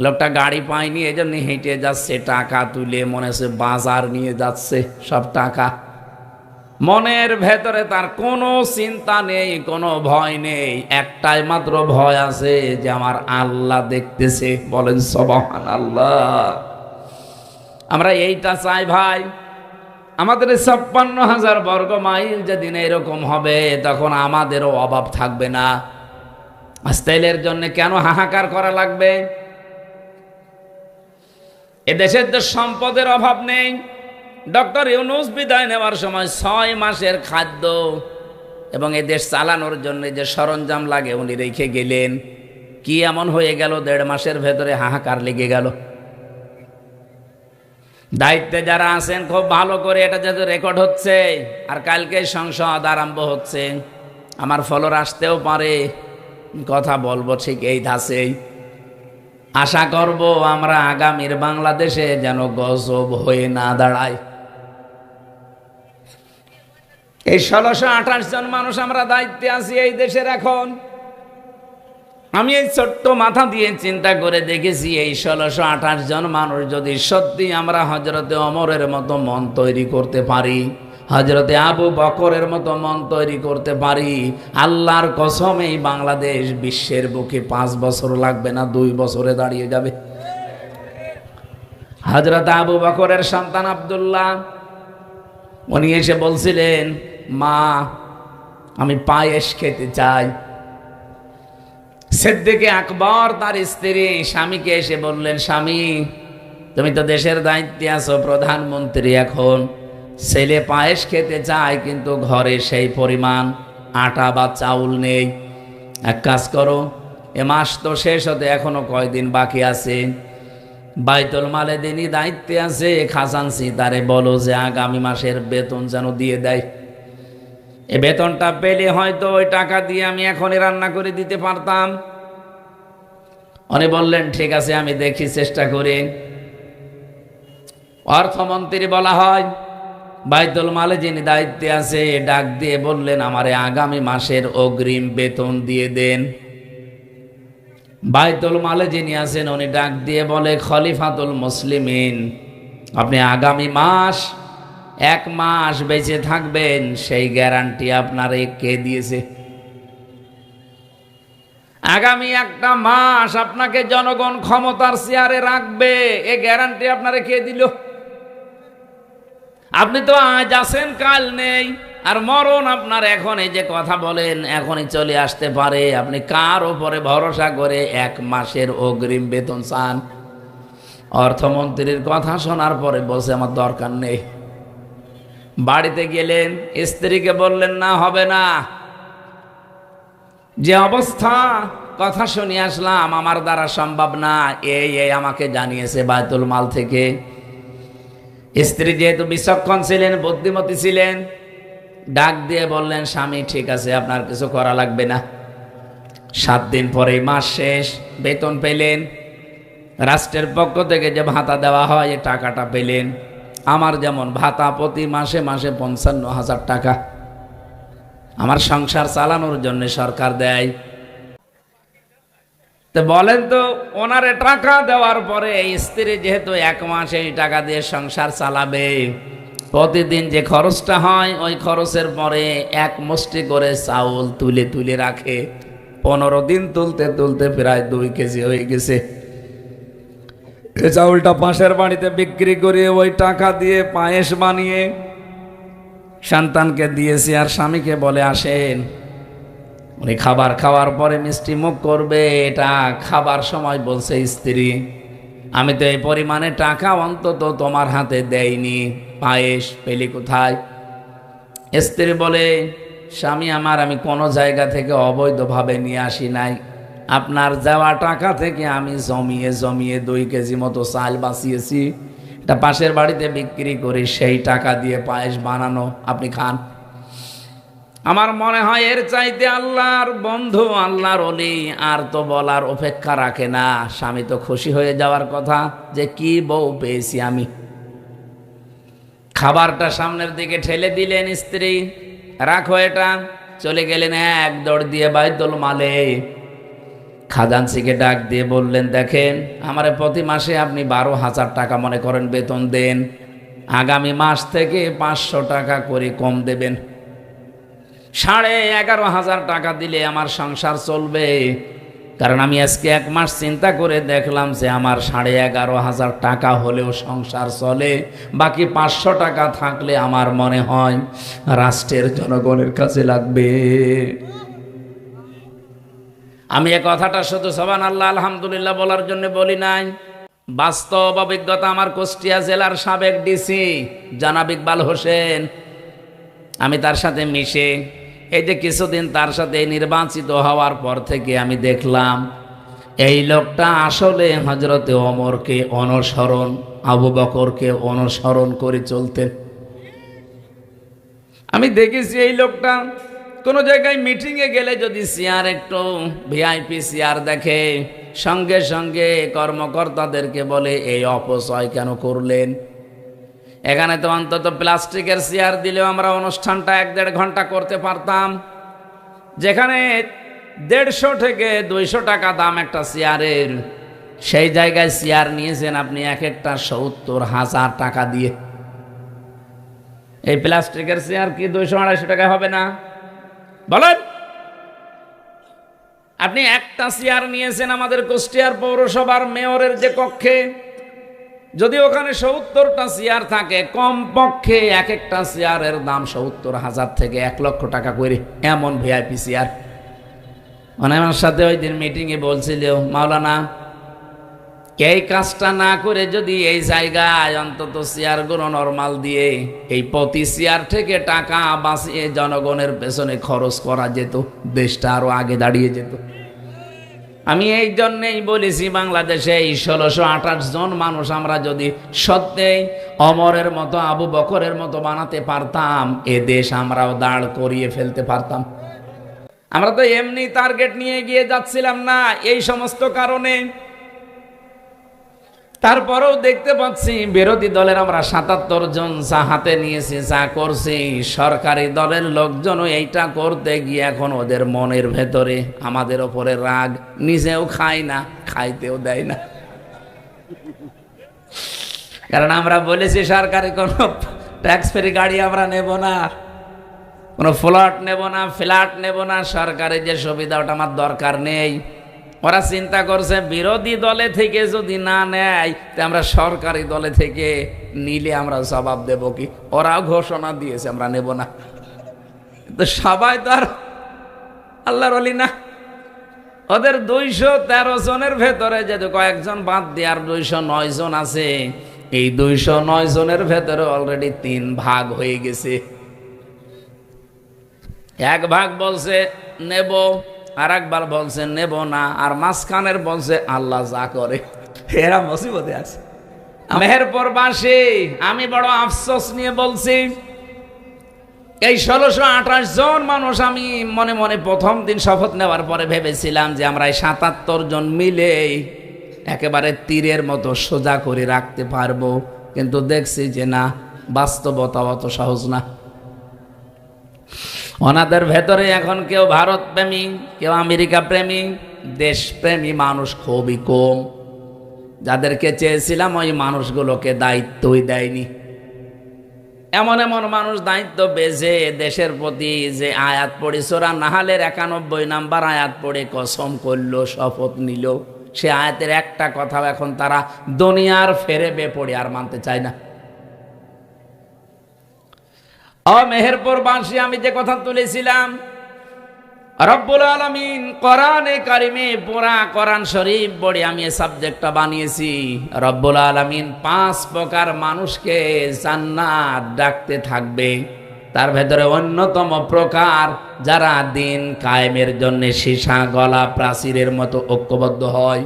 লোকটা গাড়ি পায়নি, এই জন্য হেঁটে যাচ্ছে, টাকা তুলে মনে হচ্ছে বাজার নিয়ে যাচ্ছে সব টাকা। মনের ভেতরে তার কোনো চিন্তা নেই, কোনো ভয় নেই, একটাই মাত্র ভয় আছে যে আমার আল্লাহ দেখতেছে। বলেন সুবহানাল্লাহ। আমরা এইটা চাই ভাই। আমাদের 56,000 বর্গ মাইল যেদিন এরকম হবে তখন আমাদেরও অভাব থাকবে না। আজ তেলের জন্য কেন হাহাকার করা লাগবে? এদেশের তো সম্পদের অভাব নেই। ডক্টর ইউনূস বিদায় নেওয়ার সময় 6 মাসের খাদ্য এবং এদেশ চালানোর জন্য যে সরঞ্জাম লাগে উনি রেখে গেলেন। কি এমন হয়ে গেল 1.5 মাসের ভেতরে হাহাকার লেগে গেল? দায়িত্বে যারা আছেন খুব ভালো করে এটা যেহেতু রেকর্ড হচ্ছে, আর কালকে সংসদ আরম্ভ হচ্ছে, আমার ফলোর আসতেও পারে, কথা বলবো ঠিক এই ধাঁচেই। আশা করব আমরা আগামীর বাংলাদেশে যেন গজব হয়ে না দাঁড়ায়। এই 1628 জন মানুষ আমরা দায়িত্বে আছি এই দেশের। এখন আমি এই ছোট্ট মাথা দিয়ে চিন্তা করে দেখেছি, এই 1628 জন মানুষ যদি সত্যি আমরা হযরতে ওমরের মতো মন তৈরি করতে পারি, হযরতে আবু বকরের মতো মন তৈরি করতে পারি, আল্লাহর কসম এই বাংলাদেশ বিশ্বের বুকে 5 বছর লাগবে না, 2 বছরে দাঁড়িয়ে যাবে। হযরত আবু বকরের সন্তান আব্দুল্লাহ, উনি এসে বলছিলেন, মা আমি পায়েস খেতে চাই। সিদ্দিক আকবর তার স্ত্রী স্বামীকে এসে বললেন, স্বামী তুমি তো দেশের দায়িত্বে আছো, প্রধানমন্ত্রী, এখন ছেলে পায়েস খেতে চায় কিন্তু ঘরে সেই পরিমাণ আটা বা চাউল নেই। এক কাজ করো, এ মাস তো শেষ হতে এখনো কয়দিন বাকি আছে, বাইতুল মালে দিনই দায়িত্বে আছে, খাজানসি তারে বলো যে আগামী মাসের বেতন যেন দিয়ে দেয়। এ বেতনটা পেলে হয়তো ওই টাকা দিয়ে আমি এখনই রান্না করে দিতে পারতাম। উনি বললেন ঠিক আছে, আমি দেখি, চেষ্টা করি। অর্থমন্ত্রী বলা হয়, বাইতুল মালে যিনি দায়িত্বে আছে ডাক দিয়ে বললেন, আমারে আগামী মাসের অগ্রিম বেতন দিয়ে দেন। বাইতুল মালে যিনি আছেন উনি ডাক দিয়ে বলে, খলিফাতুল মুসলিমিন, আপনি আগামী মাস 1 মাস বেঁচে থাকবেন, সেই গ্যারান্টি আপনারে কে দিয়েছে? আগামী 1টা মাস আপনাকে জনগণ ক্ষমতার চেয়ারে রাখবে, এ গ্যারান্টি আপনারে কে দিল? আপনি তো আজ আছেন, কাল নেই, আর মরণ আপনার এখন। এই যে কথা বলেন এখনই চলে আসতে পারে, আপনি কার উপরে ভরসা করে 1 মাসের অগ্রিম বেতন চান? অর্থমন্ত্রীর কথা শোনার পরে বলছে, আমার দরকার নেই। বাড়িতে গেলেন, স্ত্রীকে বললেন, না হবে না, যে অবস্থা, কথা শুনে আসলাম, আমার দ্বারা সম্ভব না, এই আমাকে জানিয়েছে বাইতুল মাল থেকে। স্ত্রী যেহেতু বিচক্ষণ ছিলেন, বুদ্ধিমতী ছিলেন, ডাক দিয়ে বললেন, স্বামী ঠিক আছে, আপনার কিছু করা লাগবে না। 7 দিন পরে মাস শেষ, বেতন পেলেন, রাষ্ট্রের পক্ষ থেকে যে ভাতা দেওয়া হয় এই টাকাটা পেলেন। আমার যেমন ভাতা প্রতি মাসে মাসে 55,000 টাকা আমার সংসার চালানোর জন্য সরকার দেয়। তো বলেন তো, ওনারে টাকা দেওয়ার পরে স্ত্রী যেহেতু 1 মাস এই টাকা দিয়ে সংসার চালাবে, প্রতিদিন যে খরচটা হয় ওই খরচের পরে 1 মুষ্টি করে চাউল তুলে তুলে রাখে। 15 দিন তুলতে তুলতে প্রায় 2 কেজি হয়ে গেছে। এই চাউলটা পাশের বাড়িতে বিক্রি করে ওই টাকা দিয়ে পায়েস বানিয়ে সন্তানকে দিয়েছি, আর স্বামীকে বলে আসেন। উনি খাবার খাওয়ার পরে মিষ্টি মুখ করবে, এটা খাবার সময় বলছে স্ত্রী, আমি তো এই পরিমাণে টাকা অন্তত তোমার হাতে দেইনি, পায়েস পেলি কোথায়? স্ত্রী বলে, স্বামী আমার, আমি কোনো জায়গা থেকে অবৈধভাবে নিয়ে আসি নাই, আপনার দেওয়া টাকা থেকে আমি জমিয়ে জমিয়ে 2 কেজি মতো চাল বাঁচিয়েছি, এটা পাশের বাড়িতে বিক্রি করে সেই টাকা দিয়ে পায়েস বানানো, আপনি খান। আমার মনে হয় এর চাইতে আল্লাহর বন্ধু, আল্লাহর ওলি আর তো বলার অপেক্ষা রাখে না। স্বামী তো খুশি হয়ে যাওয়ার কথা যে কি বউ পেয়েছি আমি। খাবারটা সামনের দিকে ঠেলে দিলেন স্ত্রী, রাখো এটা, চলে গেলেন 1 দৌড় দিয়ে বাইতুল মালে। খাজানসিকে ডাক দিয়ে বললেন, দেখেন আমারে প্রতি মাসে আপনি 12,000 টাকা মনে করেন বেতন দেন, আগামী মাস থেকে 500 টাকা করে কম দেবেন, 11,500 টাকা দিলে আমার সংসার চলবে। কারণ আমি আজকে 1 মাস চিন্তা করে দেখলাম যে আমার 11,500 টাকা হলেও সংসার চলে, বাকি 500 টাকা থাকলে আমার মনে হয় রাষ্ট্রের জনগণের কাছে লাগবে। আমি এই কথাটা শুধু সুবহানাল্লাহ আলহামদুলিল্লাহ বলার জন্য বলি নাই, বাস্তব অভিজ্ঞতা। আমার কুষ্টিয়া জেলার সাবেক ডিসি জনাব ইকবাল হোসেন, আমি তার সাথে মিশে এই যে কিছুদিন তার সাথে নির্বাচিত হওয়ার পর থেকে আমি দেখলাম এই লোকটা আসলে হযরতে ওমরকে অনুসরণ, আবু বকরকে অনুসরণ করে চলতেন। আমি দেখেছি এই লোকটা কোনো জায়গায় মিটিংয়ে গেলে যদি চেয়ার একটু ভিআইপি চেয়ার দেখে, সঙ্গে সঙ্গে কর্মকর্তাদেরকে বলে এই অপচয় কেন করলেন। এখানে তো অন্তত প্লাস্টিকের চেয়ার দিলেও আমরা অনুষ্ঠানটা 1-1.5 ঘন্টা করতে পারতাম, যেখানে 150 থেকে 200 টাকা দাম একটা চেয়ারের, সেই জায়গায় চেয়ার নিয়েছেন আপনি এক একটা 70,000 টাকা দিয়ে। এই প্লাস্টিকের চেয়ার কি 200-250 টাকা হবে না বলেন? আপনি একটা চেয়ার নিয়েছেন আমাদের কুষ্টিয়ার পৌরসভার মেয়রের যে কক্ষে, যদি ওখানে 70টা চেয়ার থাকে, কমপক্ষে এক একটা চেয়ারের দাম 70,000 থেকে 1 লক্ষ টাকা করে, এমন ভিআইপি চেয়ার। মানে আমার সাথে ওই দিন মিটিংয়ে বলছিল, মাওলানা এই কাজটা না করে যদি এই জায়গায় অন্তত চেয়ারগুলো নরমাল দিয়ে এই প্রতি চেয়ার থেকে টাকা বাঁচিয়ে জনগণের পেছনে খরচ করা যেত, দেশটা আরো আগে দাঁড়িয়ে যেত। আমি এই জন্যেই বলেছি, বাংলাদেশে এই 1628 জন মানুষ আমরা যদি সত্যিই ওমরের মতো, আবু বকরের মতো বানাতে পারতাম, এ দেশ আমরাও দাঁড় করিয়ে ফেলতে পারতাম। আমরা তো এমনি টার্গেট নিয়ে গিয়ে যাচ্ছিলাম না এই সমস্ত কারণে। তারপরেও দেখতে পাচ্ছি বিরোধী দলের আমরা 77 জন যা হাতে নিয়েছি, যা করছি, সরকারি দলের লোকজনও এইটা করতে গিয়ে এখন ওদের মনের ভেতরে আমাদের ওপরে রাগ, নিজেও খায় না, খাইতেও দেয় না। কারণ আমরা বলেছি সরকারি কোনো ট্যাক্স ফ্রি গাড়ি আমরা নেব না, কোনো ফ্ল্যাট নেব না, ফ্ল্যাট নেব না, সরকারি যে সুবিধা ওটা আমার দরকার নেই। ওরা চিন্তা করছে বিরোধী দলে থেকে যদি না নেয়, তা আমরা সরকারি দলে থেকে নিলে আমরা জবাব দেব কি। ওরাও ঘোষণা দিয়েছে আমরা নেব না। তো সবাই তো আর আল্লাহর ওলি না। ওদের 213 জনের ভেতরে যদি কয়েকজন বাদ দিয়ে আর 209 জন আছে, এই 209 জনের ভেতরে অলরেডি 3 ভাগ হয়ে গেছে। 1 ভাগ বলছে নেব, আর একবার বলছে নেব না, আর মাঝখানের বলছে আল্লাহ যা করে। এরা মুসিবতে আছে। মেহেরপুরবাসী, আমি বড় আফসোস নিয়ে বলছি, এই 1628 জন মানুষ, আমি মনে মনে প্রথম দিন শপথ নেওয়ার পরে ভেবেছিলাম যে আমরা এই 77 জন মিলে একেবারে তীরের মতো সোজা করে রাখতে পারবো, কিন্তু দেখছি যে না, বাস্তবতা অত সহজ না। ওনাদের ভেতরে এখন কেউ ভারত প্রেমী, কেউ আমেরিকা প্রেমী, দেশপ্রেমী মানুষ খুবই কম। যাদেরকে চেয়েছিলাম ওই মানুষগুলোকে দায়িত্বই দেয়নি। এমন এমন মানুষ দায়িত্ব পেয়েছে, দেশের প্রতি যে আয়াত পড়ে সূরা নাহালের 91 নাম্বার আয়াত পড়ে কসম করলো, শপথ নিল, সে আয়াতের একটা কথাও এখন তারা দুনিয়ার ফেরে বেপড়ে আর মানতে চায় না। মেহেরপুরবাসী, আমি যে কথা তুলেছিলাম, রব্বুল আলামিন কোরআনে কারিমে পুরা কোরআন শরীফ পড়ে আমি এই সাবজেক্টটা বানিয়েছি। রব্বুল আলামিন 5 প্রকার মানুষকে জান্নাত ডাকতে থাকবে, তার ভেতরে অন্যতম প্রকার যারা দিন কায়েমের জন্য সীসা গলা প্রাচীরের মতো ঐক্যবদ্ধ হয়।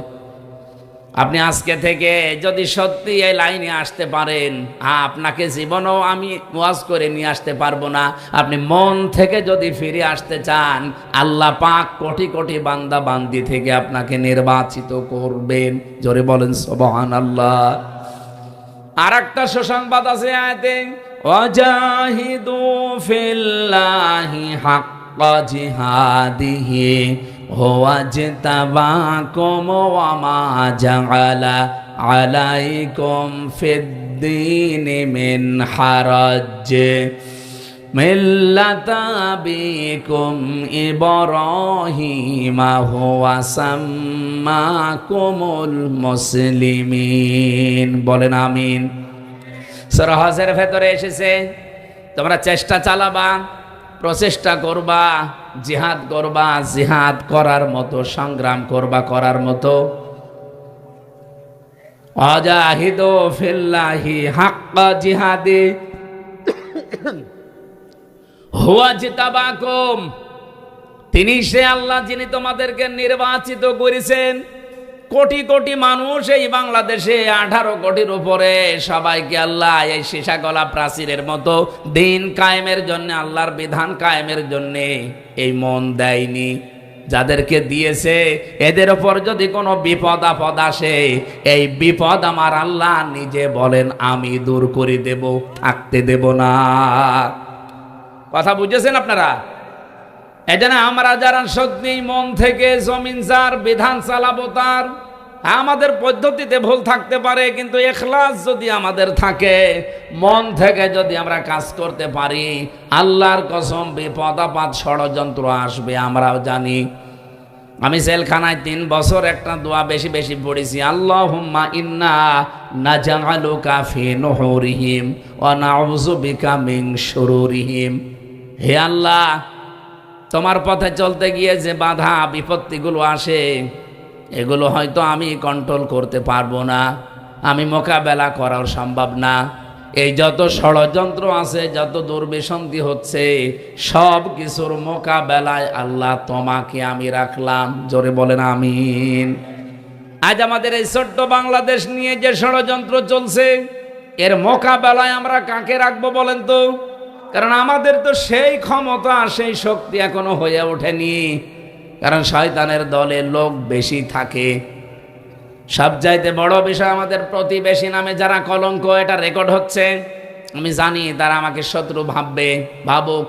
আপনি আজকে থেকে যদি সত্যি এই লাইনে আসতে পারেন, আপনাকে জীবনেও আমি ওয়াজ করে নিয়ে আসতে পারবো না। আপনি মন থেকে যদি ফিরে আসতে চান, আল্লাহ পাক কোটি কোটি বান্দা বান্দি থেকে আপনাকে নির্বাচিত করবেন। জোরে বলেন সুবহানাল্লাহ। আর একটা সুসংবাদ আছে আয়াতে, ওয়াজাহিদু ফিল্লাহি হাক্কা জিহাদিহি ওয়াজতাবাকুম ওয়া মা জাআলা আলাইকুম ফিদ্দীনি মিন হারাজ মিল্লাতা আবিকুম ইব্রাহিমা হুয়া সাম্মাকুমুল মুসলিমিন। বলেন আমিন। সূরা হজের ভেতরে এসেছে, তোমরা চেষ্টা চালাবা, প্রচেষ্টা করবা, জিহাদ করবা, জিহাদ করার মতো সংগ্রাম করবা, করার মতো। ওয়াজাহিদু ফিল্লাহি হাক্কা জিহাদি হুয়া জিতাবাকুম। তিনি সে আল্লাহ যিনি তোমাদেরকে নির্বাচিত করেছেন। কোটি কোটি মানুষ এই বাংলাদেশে, 18 কোটির উপরে, সবাইকে আল্লাহ এই সীসা গলা প্রাচীরের মতো দিন কায়েমের জন্য, আল্লাহর বিধান কায়েমের জন্য এই মন দেয়নি। যাদেরকে দিয়েছে এদের ওপর যদি কোনো বিপদ আপদ আসে, এই বিপদ আমার আল্লাহ নিজে বলেন আমি দূর করে দেব, থাকতে দেব না। কথা বুঝেছেন আপনারা? এজন্য আমরা যারা সত্যি মন থেকে জমিন যার বিধান চালাবো তার, আমাদের পদ্ধতিতে ভুল থাকতে পারে, কিন্তু ইখলাস যদি আমাদের থাকে, মন থেকে যদি আমরা কাজ করতে পারি, আল্লাহর কসম বিপদ আপদ ষড়যন্ত্র আসবে আমরাও জানি। আমি জেলখানায় 3 বছর একটা দোয়া বেশি বেশি পড়েছি, আল্লাহুম্মা ইন্না নাজআলুকা ফি নুহুরিহিম ওয়া নাউযু বিকা মিন শুরুরিহিম। হে আল্লাহ, তোমার পথে চলতে গিয়ে যে বাধা বিপত্তিগুলো আসে, এগুলো হয়তো আমি কন্ট্রোল করতে পারবো না, আমি মোকাবেলা করাও সম্ভব না। এই যত ষড়যন্ত্র আছে, যত দুর্বিসন্ধি হচ্ছে, সব কিছুর মোকাবেলায় আল্লাহ তোমাকে আমি রাখলাম। জোরে বলেন আমিন। আজ আমাদের এই ছোট্ট বাংলাদেশ নিয়ে যে ষড়যন্ত্র চলছে, এর মোকাবেলায় আমরা কাকে রাখবো বলেন তো? কারণ আমাদের তো সেই ক্ষমতা, সেই শক্তি এখনো হয়ে ওঠেনি। কারণ শয়তানের দলে লোক বেশি থাকে। সবচাইতে বড় বিষয়, আমাদের প্রতিবেশী নামে যারা কলঙ্ক, এটা রেকর্ড হচ্ছে, আমি জানি তারা আমাকে শত্রু ভাববে, ভাবুক।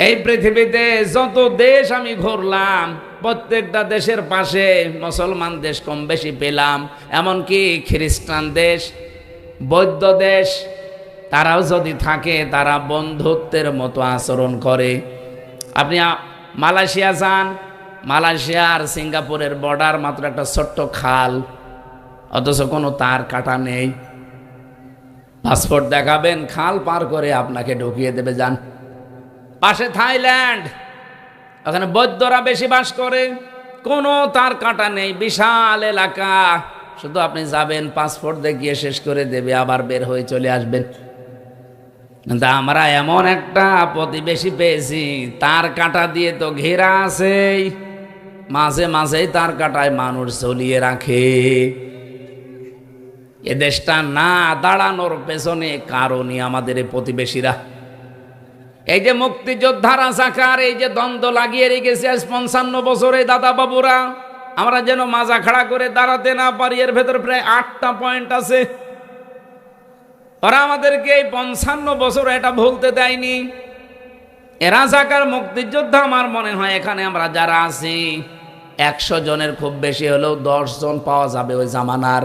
এই পৃথিবীতে যত দেশ আমি ঘুরলাম, প্রত্যেকটা দেশের পাশে মুসলমান দেশ কম বেশি পেলাম, এমনকি খ্রিস্টান দেশ, বৌদ্ধ দেশ, তারাও যদি থাকে তারা বন্ধুত্বের মতো আচরণ করে। আপনি মালয়েশিয়া যান, মালয়েশিয়া আর সিঙ্গাপুরের বর্ডার মাত্র একটা ছোট্ট খাল, অথচ কোনো তার কাটা নেই। পাসপোর্ট দেখাবেন, খাল পার করে আপনাকে ঢুকিয়ে দেবে, যান। পাশে থাইল্যান্ড, ওখানে বৌদ্ধরা বেশি বাস করে, কোনো তার কাটা নেই, বিশাল এলাকা, শুধু আপনি যাবেন, পাসপোর্ট দেখিয়ে শেষ করে দেবে, আবার বের হয়ে চলে আসবেন। কিন্তু আমরা এমন একটা প্রতিবেশী পেয়েছি, তার কাটা দিয়ে তো ঘেরা আছে, মাঝে মাঝেই তার কাটায় মানুষ ঝুলিয়ে রাখে। এ দেশটা না দাঁড়ানোর পেছনে কারণই আমাদের এই প্রতিবেশীরা। এই যে মুক্তিযোদ্ধা রাজাকার, এই যে দ্বন্দ্ব লাগিয়ে রেখেছে আজ 55 বছরে দাদা বাবুরা, আমরা যেন মাজা খাড়া করে দাঁড়াতে না পারি। এর ভেতরে প্রায় 8টা পয়েন্ট আছে। ওরা আমাদেরকে এই 55 বছর এটা ভুলতে দেয়নি। এ রাজাকার মুক্তিযোদ্ধা, আমার মনে হয় এখানে আমরা যারা আছি 100 জনের খুব বেশি হলেও 10 জন পাওয়া যাবে ওই জামানার,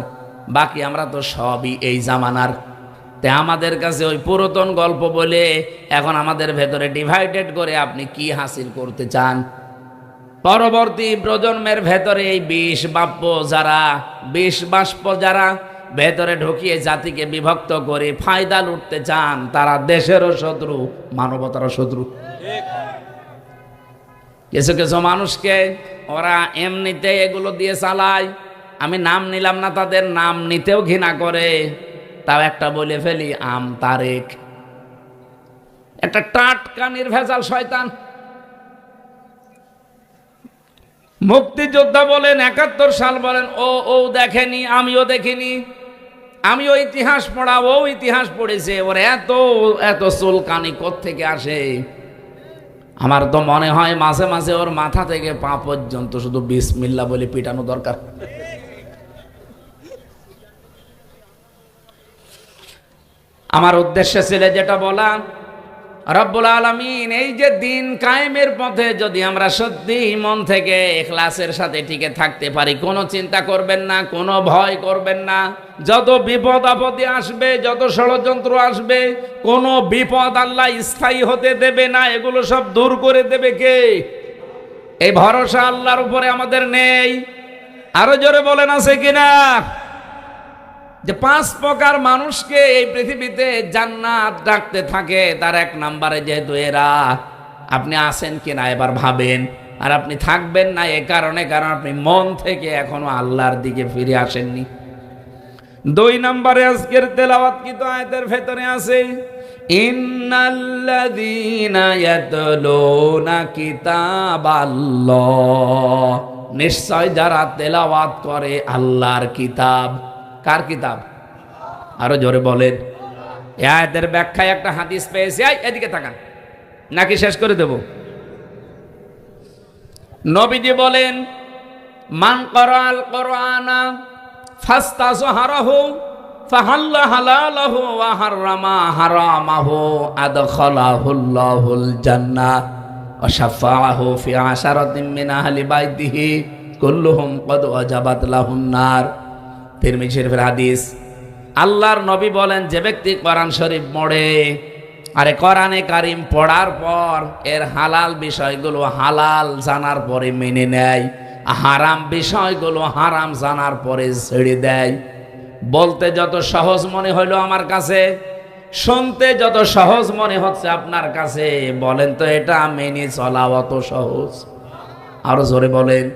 বাকি আমরা তো সবই এই জামানার। তে আমাদের কাছে ওই পুরাতন গল্প বলে এখন আমাদের ভেতরে ডিভাইডেড করে আপনি কি হাসিল করতে চান? পরবর্তী প্রজন্মের ভেতরে এই বিষ বাষ্প যারা ভেতরে ঢুকিয়ে জাতিকে বিভক্ত করে ফায়দা লুটতে চান, তারা দেশেরও শত্রু, মানবতারও শত্রু। কিছু কিছু মানুষকে ওরা এমনিতে এগুলো দিয়ে চালায়, আমি নাম নিলাম না, তাদের নাম নিতেও ঘৃণা করে। তাও একটা বলে ফেলি, আম তারেক, একটা টাটকা নির্ভেজাল শয়তান। মুক্তিযোদ্ধা বলেন, 71 সাল বলেন, ও দেখেনি, আমিও দেখিনি, আমিও ইতিহাস পড়া, ও ইতিহাস পড়েছে, ওর এত চুলকানি কোত্থেকে আসে? আমার তো মনে হয় মাঝে মাঝে ওর মাথা থেকে পা পর্যন্ত শুধু বিসমিল্লাহ বলে পিটানো দরকার। আমার উদ্দেশ্য ছিল যেটা বলা, রব্বুল আলামিন এই যে দিন কায়েমের পথে যদি আমরা সত্যি মন থেকে ইখলাসের সাথে টিকে থাকতে পারি, কোনো চিন্তা করবেন না, কোনো ভয় করবেন না। যত বিপদ আপদে আসবে, যত ষড়যন্ত্র আসবে, কোনো বিপদ আল্লাহ স্থায়ী হতে দেবে না, এগুলো সব দূর করে দেবে কে? এই ভরসা আল্লাহর উপরে আমাদের নেই। আরো জোরে বলেন আছে কিনা? যে 5 প্রকার মানুষকে এই পৃথিবীতে জান্নাত ডাকতে থাকে, তার 1 নম্বরে যেহেতু এরা, আপনি আছেন কিনা এবার ভাবেন। আর আপনি থাকবেন না এ কারণে, কারণ আপনি মন থেকে এখনো আল্লাহর দিকে ফিরে আসেননি। 2 নম্বরে আজকের তেলাওয়াতকৃত আয়াতের ভেতরে আছে, ইন্নাল্লাযীনা ইয়াতলুনা কিতাবাল্লাহ, নিশ্চয় যারা তেলাওয়াত করে আল্লাহর কিতাব। কার কিতাব? আরো জোরে বলেন। এই আয়াতের ব্যাখ্যায় একটা হাদিস পেয়েছি, এদিকে তাকান, নাকি শেষ করে দেব? নবীজি বলেন, মান ক্বারাআল কুরআনা ফাস্তাযহারাহু ফাহাল্লা হালালাহু ওয়া হাররামা হারামাহু আদখালাহুল্লাহুল জান্নাহ ওয়া শাফাআহু ফি আশারাতিন মিন আহলি বাইতিহি কুল্লুহুম ক্বাদ ওয়াজাবাত লাহুন নার। তিরমিজি শরীফের হাদিস। আল্লাহর নবী বলেন, যে ব্যক্তি কোরআন শরীফ পড়ে, আরে কোরআনে কারিম পড়ার পর এর হালাল বিষয়গুলো হালাল জানার পরে মেনে নেয়, হারাম বিষয়গুলো হারাম জানার পরে ছেড়ে দেয়। বলতে যত সহজ মনে হইলো আমার কাছে, শুনতে যত সহজ মনে হচ্ছে আপনার কাছে, বলেন তো এটা মেনে চলা অত সহজ? আরো জোরে বলেন।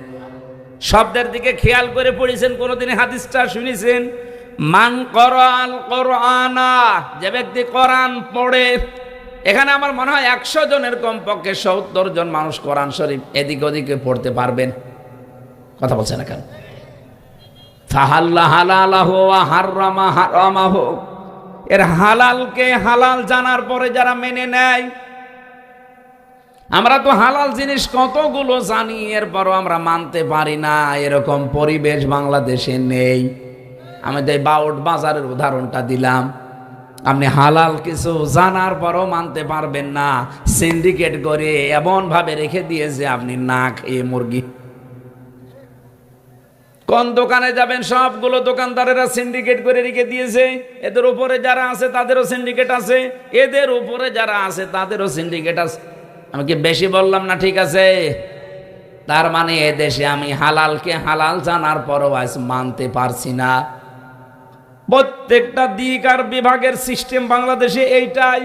শব্দের দিকে খেয়াল করে পড়েছেন কোনদিন হাদিসটা শুনেছেন? মান ক্বারাআল কুরআনা, যে ব্যক্তি কোরআন পড়ে। এখানে আমার মনে হয় 100 জনের কমপক্ষে 70 জন মানুষ কোরআন শরীফ এদিক ওদিকে পড়তে পারবেন। কথা বলছে না কেন? ফাহাল্লা হালালাহু ওয়া হাররামা হারামাহু, এর হালালকে হালাল জানার পরে যারা মেনে নেয়। আমরা তো হালাল জিনিস কতগুলো জানি, এরপরও আমরা মানতে পারি না, এরকম পরিবেশ বাংলাদেশে নেই। আমি তাই বাউট বাজারের উদাহরণটা দিলাম। আপনি হালাল কিছু জানার পরও মানতে পারবেন না, সিন্ডিকেট করে এমন ভাবে রেখে দিয়েছে আপনি না খেয়ে মুরগি। কোন দোকানে যাবেন, সবগুলো দোকানদারেরা সিন্ডিকেট করে রেখে দিয়েছে। এদের উপরে যারা আছে তাদেরও সিন্ডিকেট আছে, এদের উপরে যারা আছে তাদেরও সিন্ডিকেট আছে। আমি কি বেশি বললাম না? ঠিক আছে। তার মানে এদেশে আমি হালালকে হালাল জানার পরও আজ মানতে পারছি না। প্রত্যেকটা দিক আর বিভাগের সিস্টেম বাংলাদেশে এইটাই।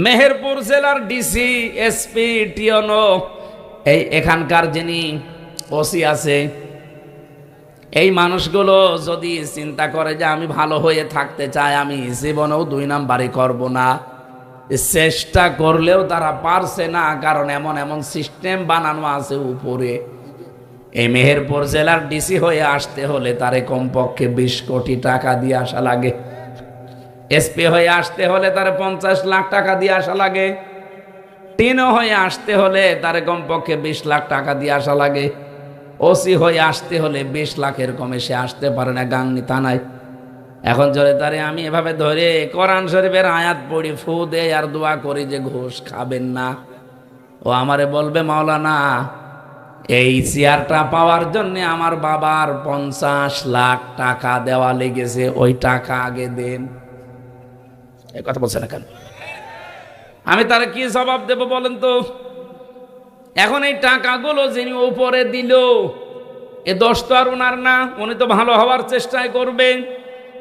মেহেরপুর জেলার ডিসি, এসপি, টিওনো, এখানকার যিনি ওসি আছে, এই মানুষগুলো যদি চিন্তা করে যে আমি ভালো হয়ে থাকতে চাই, আমি জীবনেও 2 নাম্বারই করব না, চেষ্টা করলেও তারা পারছে না। কারণ এমন এমন সিস্টেম বানানো আছে উপরে। এই মেহেরপুর জেলার ডিসি হয়ে আসতে হলে তারে কমপক্ষে 20 কোটি টাকা দিয়ে আসা লাগে। এসপি হয়ে আসতে হলে তারে 50 লাখ টাকা দিয়ে আসা লাগে। টিনো হয়ে আসতে হলে তারে কমপক্ষে 20 লাখ টাকা দিয়ে আসা লাগে। ওসি হয়ে আসতে হলে 20 লাখের কমে সে আসতে পারে না গাংনী থানায়। এখন জোরে তারে আমি এভাবে ধরে কোরআন শরীফের আয়াত পড়ি, ফু দেই আর দোয়া করি যে ঘুষ খাবেন না। ও আমারে বলবে, মাওলানা এই চেয়ারটা পাওয়ার জন্য আমার বাবার 50 লাখ টাকা দেওয়া লেগেছে, ওই টাকা আগে দেন। এই কথা বলছে না কেন? আমি তার কি জবাব দেব বলেন তো? এখন এই টাকাগুলো যিনি উপরে দিল, এ দোষ তো আর ওনার না। উনি তো ভালো হওয়ার চেষ্টাই করবেন।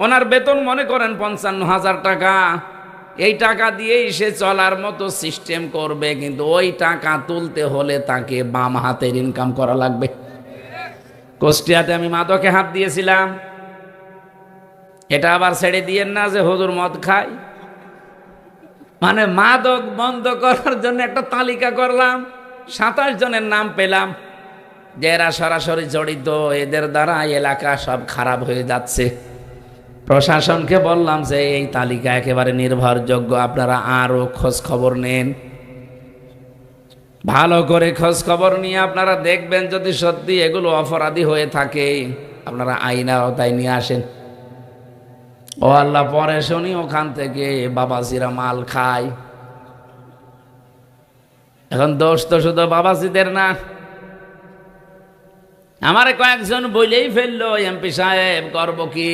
ওনার বেতন মনে করেন 55,000 টাকা। এই টাকা দিয়েই সে চলার মতো সিস্টেম করবে, কিন্তু ওই টাকা তুলতে হলে তাকে বাম হাতের ইনকাম করা লাগবে। কুষ্টিয়াতে আমি মাদকে হাত দিয়েছিলাম। এটা আবার ছেড়ে দিয়েন না যে হুজুর মদ খায়। মানে মাদক বন্ধ করার জন্য একটা তালিকা করলাম, 27 জনের নাম পেলাম যে এরা সরাসরি জড়িত, এদের দ্বারা এলাকা সব খারাপ হয়ে যাচ্ছে। প্রশাসনকে বললাম যে এই তালিকা একেবারে নির্ভরযোগ্য, আপনারা আরো খোঁজ খবর নেন, ভালো করে খোঁজ খবর নিয়ে আপনারা দেখবেন যদি সত্যি এগুলো অপরাধী হয়ে থাকে আপনারা আইনের আওতায় নিয়ে আসেন। ও আল্লাহ, পরে শুনি ওখান থেকে বাবাজিরা মাল খায়। এখন দোষ তো শুধু বাবাজিদের না, আমারে কয়েকজন বলেই ফেললো, এমপি সাহেব করব কি?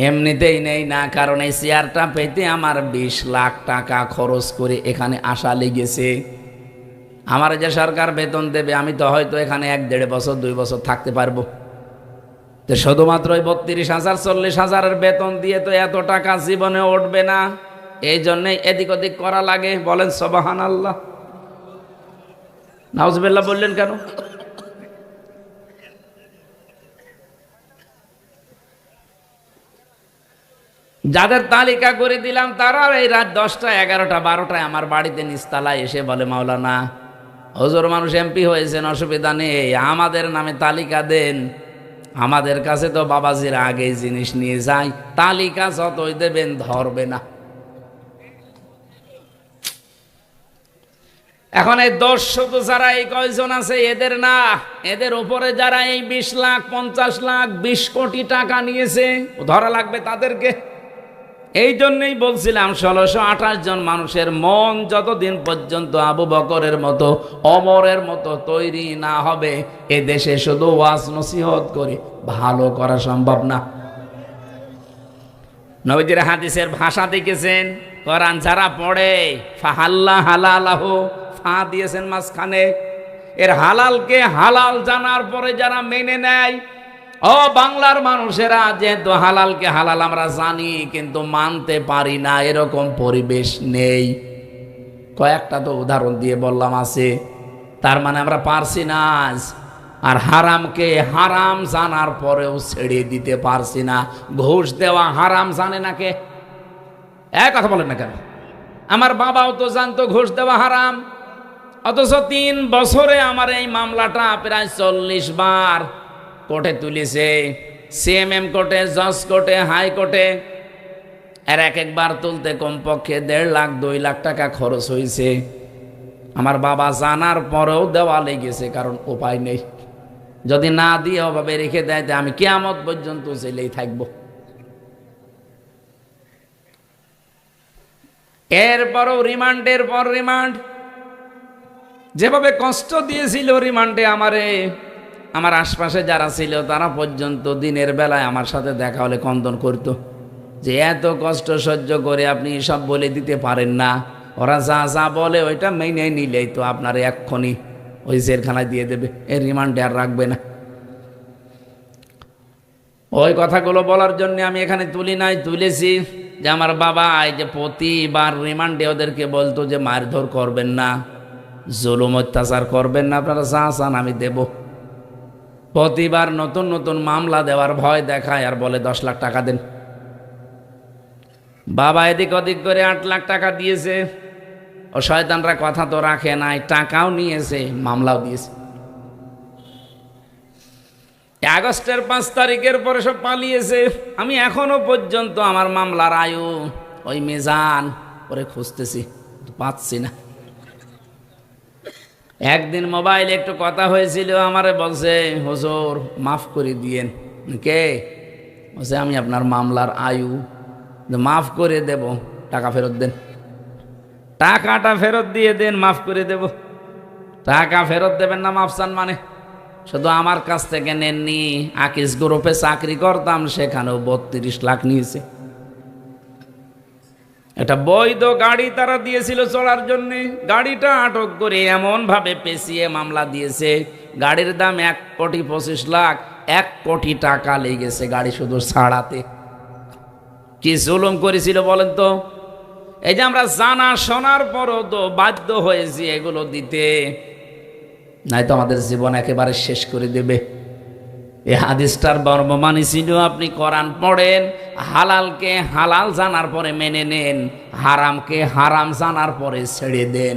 এমনিতেই নেই না, কারণ এই চেয়ারটা পেতে আমার 20 লাখ টাকা খরচ করে এখানে আসা লেগেছে। আমার যে সরকার বেতন দেবে, আমি তো হয়তো এখানে 1-1.5 বছর 2 বছর থাকতে পারবো। তো শুধুমাত্র ওই 32,000 40,000-এর বেতন দিয়ে তো এত টাকা জীবনে উঠবে না। এই জন্যই এদিক ওদিক করা লাগে। বলেন সুবহানাল্লাহ। নাউজুবিল্লাহ বললেন কেন? যাদের তালিকা করে দিলাম তারা এই রাত 10টা 11টা 12টায় আমার বাড়িতে নিস্তালায় এসে বলে, মাওলানা হুজুর মানুষ এমপি হয়েছেন, অসুবিধা নেই, আমাদের নামে তালিকা দেন। আমাদের কাছে তো বাবাজির আগে জিনিস নিয়ে যায়, তালিকা যতই দেবেন ধরবে না। এখন এই দোষ শুধু যারা এই কয়জন আছে এদের না, এদের উপরে যারা এই 20 লাখ 50 লাখ 20 কোটি টাকা নিয়েছে ধরা লাগবে তাদেরকে। এই জন্যই বলছিলাম 1628 জন মানুষের মন যতদিন পর্যন্ত আবু বকরের মতো ওমরের মতো তৈরি না হবে, এ দেশে শুধু ওয়াজ নসিহত করে ভালো করা সম্ভব না। নবীজির হাদিসের ভাষা দেখেছেন, কোরআন যারা পড়ে ফাহাল্লা হালালাহু, ফা দিয়েছেন মাঝখানে, এর হালালকে হালাল জানার পরে যারা মেনে নেয়, ও বাংলার মানুষেরা, যেহেতু হালালকে হালাল আমরা জানি কিন্তু মানতে পারি না, এরকম পরিবেশ নেই। কয়েকটা তো উদাহরণ দিয়ে বললাম আছে, তার মানে আমরা পারছি না। আর হারামকে হারাম জানার পরেও ছেড়ে দিতে পারছি না। ঘুষ দেওয়া হারাম জানে না কে? এক কথা বলেন না কেন? আমার বাবাও তো জানতো ঘুষ দেওয়া হারাম, অথচ 3 বছরে আমার এই মামলাটা প্রায় 40 বার কোর্টে তুলেছে। সিএমএম কোর্টে, জজ কোর্টে, হাইকোর্টে। আর একবার তুলতে কমপক্ষে 1.5 লাখ 2 লাখ টাকা খরচ হয়েছে। আমার বাবা জানার পরেও দেওয়া লেগেছে, কারণ উপায় নেই। যদি না দিয়ে ওভাবে রেখে দেয় আমি কিয়ামত পর্যন্ত জেলেই থাকব। এরপরও রিমান্ডের পর রিমান্ড, যেভাবে কষ্ট দিয়েছিল রিমান্ডে আমারে, আমার আশপাশে যারা ছিল তারা পর্যন্ত দিনের বেলায় আমার সাথে দেখা হলে কন্দন করত যে এত কষ্ট সহ্য করে আপনি সব বলে দিতে পারেন না। ওরা যা যা বলে ওইটা মেনে নিলেই তো আপনার এক্ষুনি ওই জেলখানায় দিয়ে দেবে, এই রিমান্ডে আর রাখবে না। ওই কথাগুলো বলার জন্য আমি এখানে তুলি নাই, তুলেছি যে আমার বাবা এই যে প্রতিবার রিমান্ডে ওদেরকে বলতো যে মারধর করবেন না, জুলুম অত্যাচার করবেন না, আপনারা যা চান আমি দেব। প্রতিবার নতুন নতুন মামলা দেওয়ার ভয় দেখায় আর বলে 10 লাখ টাকা দেন। বাবা এদিক ওদিক করে 8 লাখ টাকা দিয়েছে। ও শয়তানরা কথা তো রাখে নাই, টাকাও নিয়েছে, মামলাও দিয়েছে। আগস্টের 5 তারিখের পরে সব পালিয়েছে। আমি এখনো পর্যন্ত আমার মামলার আয়ু ওই মিজান করে খুঁজতেছি, পাচ্ছি না। একদিন মোবাইলে একটু কথা হয়েছিল, আমারে বলছে হুজুর মাফ করে দিয়েন। কে? বলছে আমি আপনার মামলার আয়ু মাফ করে দেব, টাকা ফেরত দেন। টাকাটা ফেরত দিয়ে দেন, মাফ করে দেব। টাকা ফেরত দেবেন না মাফ চান মানে? শুধু আমার কাছ থেকে নেননি, আকিস গ্রুপে চাকরি করতাম, সেখানেও 32 লাখ নিয়েছে। একটা বৈধ গাড়ি তারা দিয়েছিল চলার জন্য, গাড়িটা আটক করে এমন ভাবে পেঁচিয়ে মামলা দিয়েছে, গাড়ির দাম 1,25 লাখ, 1 কোটি টাকা লেগেছে গাড়ি শুধু ছাড়াতে। কি জুলুম করেছিল বলেন তো? এই যে আমরা জানা শোনার পরও তো বাধ্য হয়েছি এগুলো দিতে, নাই তো আমাদের জীবন একেবারে শেষ করে দেবে। এই হাদিসটার বর্ণমানি ছিল, আপনি কোরআন পড়েন, হালালকে হালাল জানার পরে মেনে নেন, হারামকে হারাম জানার পরে ছেড়ে দেন।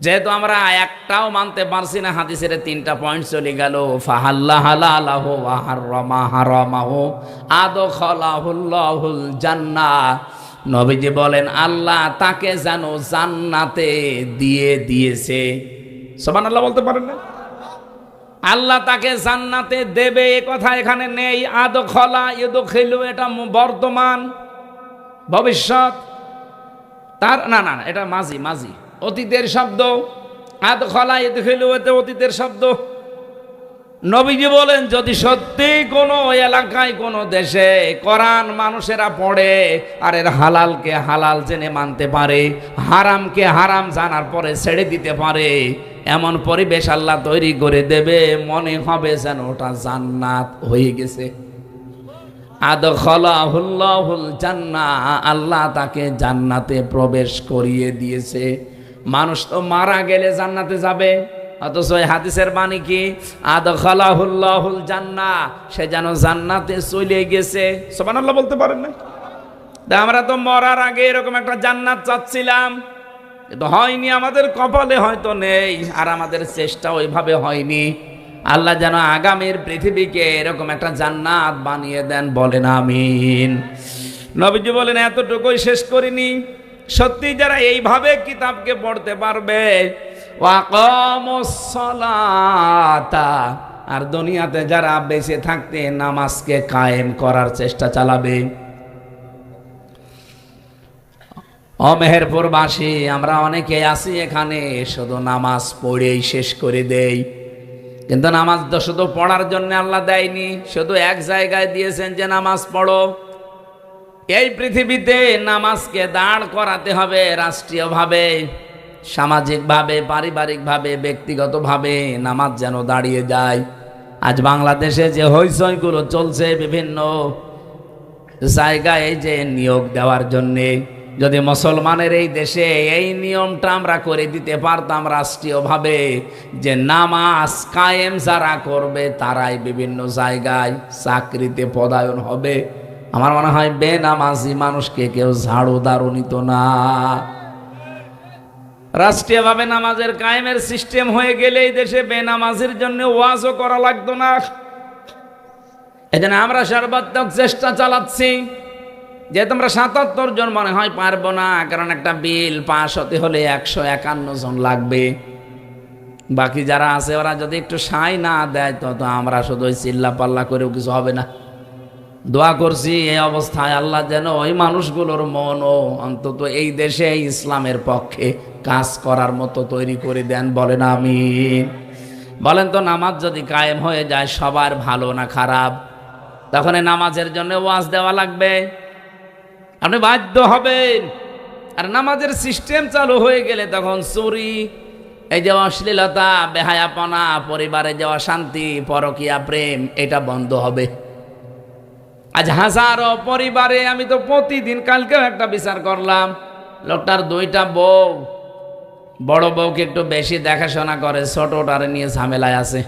যেহেতু আমরা একটাও মানতে পারছি না, হাদিসের 3টা পয়েন্ট চলে গেল। ফাহাল্লা হালালাহু ওয়া হারামা হারামাহু আদখালাহুল্লাহুল জান্নাহ। নবীজি বলেন আল্লাহ তাকে যেন জান্নাতে দিয়ে দিয়েছে। সুবহানাল্লাহ বলতে পারেন না? আল্লাহ তাকে জান্নাতে দেবে এ কথা এখানে নেই। আদখলা ইদখিলু এটা বর্তমান, ভবিষ্যৎ তার না না এটা মাজি মাজি অতীতের শব্দ। আদখলা ইদখিলু এটা অতীতের শব্দ। নবীজি বলেন যদি সত্যি কোনো এলাকায় কোনো দেশে কোরআন মানুষেরা পড়ে আর এর হালালকে হালাল জেনে মানতে পারে, হারামকে হারাম জানার পরে ছেড়ে দিতে পারে, এমন পরিবেশ আল্লাহ তৈরি করে দেবে মনে হবে যেন ওটা জান্নাত হয়ে গেছে। আদখালাহুল্লাহুল জান্নাহ, আল্লাহ তাকে জান্নাতে প্রবেশ করিয়ে দিয়েছে। মানুষ তো মারা গেলে জান্নাতে যাবে, অথচ এই হাদিসের বাণী কি আদখালাহুল্লাহুল জান্নাহ, সে যেন জান্নাতে চলে গেছে। সুবহানাল্লাহ বলতে পারেন না? আমরা তো মরার আগে এরকম একটা জান্নাত চাচ্ছিলাম, কিন্তু হয়নি, আমাদের কপালে হয়তো নেই, আর আমাদের চেষ্টা ওইভাবে হয়নি। আল্লাহ যেন আগামীর পৃথিবীকে এরকম একটা জান্নাত বানিয়ে দেন, বলেন আমিন। নবীজি বলেন এতটুকুই শেষ করিনি, সত্যি যারা এইভাবে কিতাবকে পড়তে পারবে, ওয়াকামুস সালাতা, আর দুনিয়াতে যারা বেঁচে থাকতে নামাজকে কায়েম করার চেষ্টা চালাবে। ও মেহেরপুরবাসী, আমরা অনেকে আছি এখানে শুধু নামাজ পড়েই শেষ করে দেই, কিন্তু নামাজ তো শুধু পড়ার জন্য আল্লাহ দেয়নি, শুধু এক জায়গায় দিয়েছেন যে নামাজ পড়ো। এই পৃথিবীতে নামাজকে দাঁড় করাতে হবে রাষ্ট্রীয়ভাবে, সামাজিকভাবে, পারিবারিকভাবে, ব্যক্তিগতভাবে নামাজ যেন দাঁড়িয়ে যায়। আজ বাংলাদেশে যে হইচইগুলো চলছে বিভিন্ন জায়গায় যে নিয়োগ দেওয়ার জন্যে, যদি মুসলমানের এই দেশে এই নিয়মটা আমরা করে দিতে পারতাম রাষ্ট্রীয়ভাবে, যে নামাজ কায়েম যারা করবে তারাই বিভিন্ন জায়গায় চাকরিতে পদায়ন হবে, আমার মনে হয় বেনামাজি মানুষকে কেউ ঝাড়ু দাঁড়ু নিত না। রাষ্ট্রীয়ভাবে নামাজের কায়েমের সিস্টেম হয়ে গেলে এই দেশে বেনামাজির জন্য ওয়াজও করা লাগতো না। এজন্য আমরা সর্বাত্মক চেষ্টা চালাচ্ছি যে তোমরা ৭৭ জন মনে হয় পারবো না, কারণ একটা বিল পাস হতে হলে ১৫১ জন লাগবে। বাকি যারা আছে ওরা যদি একটু সাই না দেয় তো আমরা শুধু ওই চিল্লা পাল্লা করেও কিছু হবে না। দোয়া করছি এই অবস্থায় আল্লাহ যেন ওই মানুষগুলোর মনও অন্তত এই দেশে ইসলামের পক্ষে কাজ করার মতো তৈরি করে দেন, বলেন আমিন। বলেন তো নামাজ যদি কায়েম হয়ে যায় সবার ভালো না খারাপ? তখন এই নামাজের জন্য ওয়াজ দেওয়া লাগবে, আপনি বাধ্য হবেন। আর নামাজের সিস্টেম চালু হয়ে গেলে তখন চুরি, এই যে অশ্লীলতা, বেহায়াপনা, পরিবারে যাওয়া শান্তি, পরকীয়া প্রেম, এটা বন্ধ হবে। আজ হাজারো পরিবারে, আমি তো প্রতিদিন, কালকেও একটা বিচার করলাম, লোকটার 2টা বউ, বড় বউকে একটু বেশি দেখাশোনা করে, ছোটটারে নিয়ে ঝামেলায় আছে।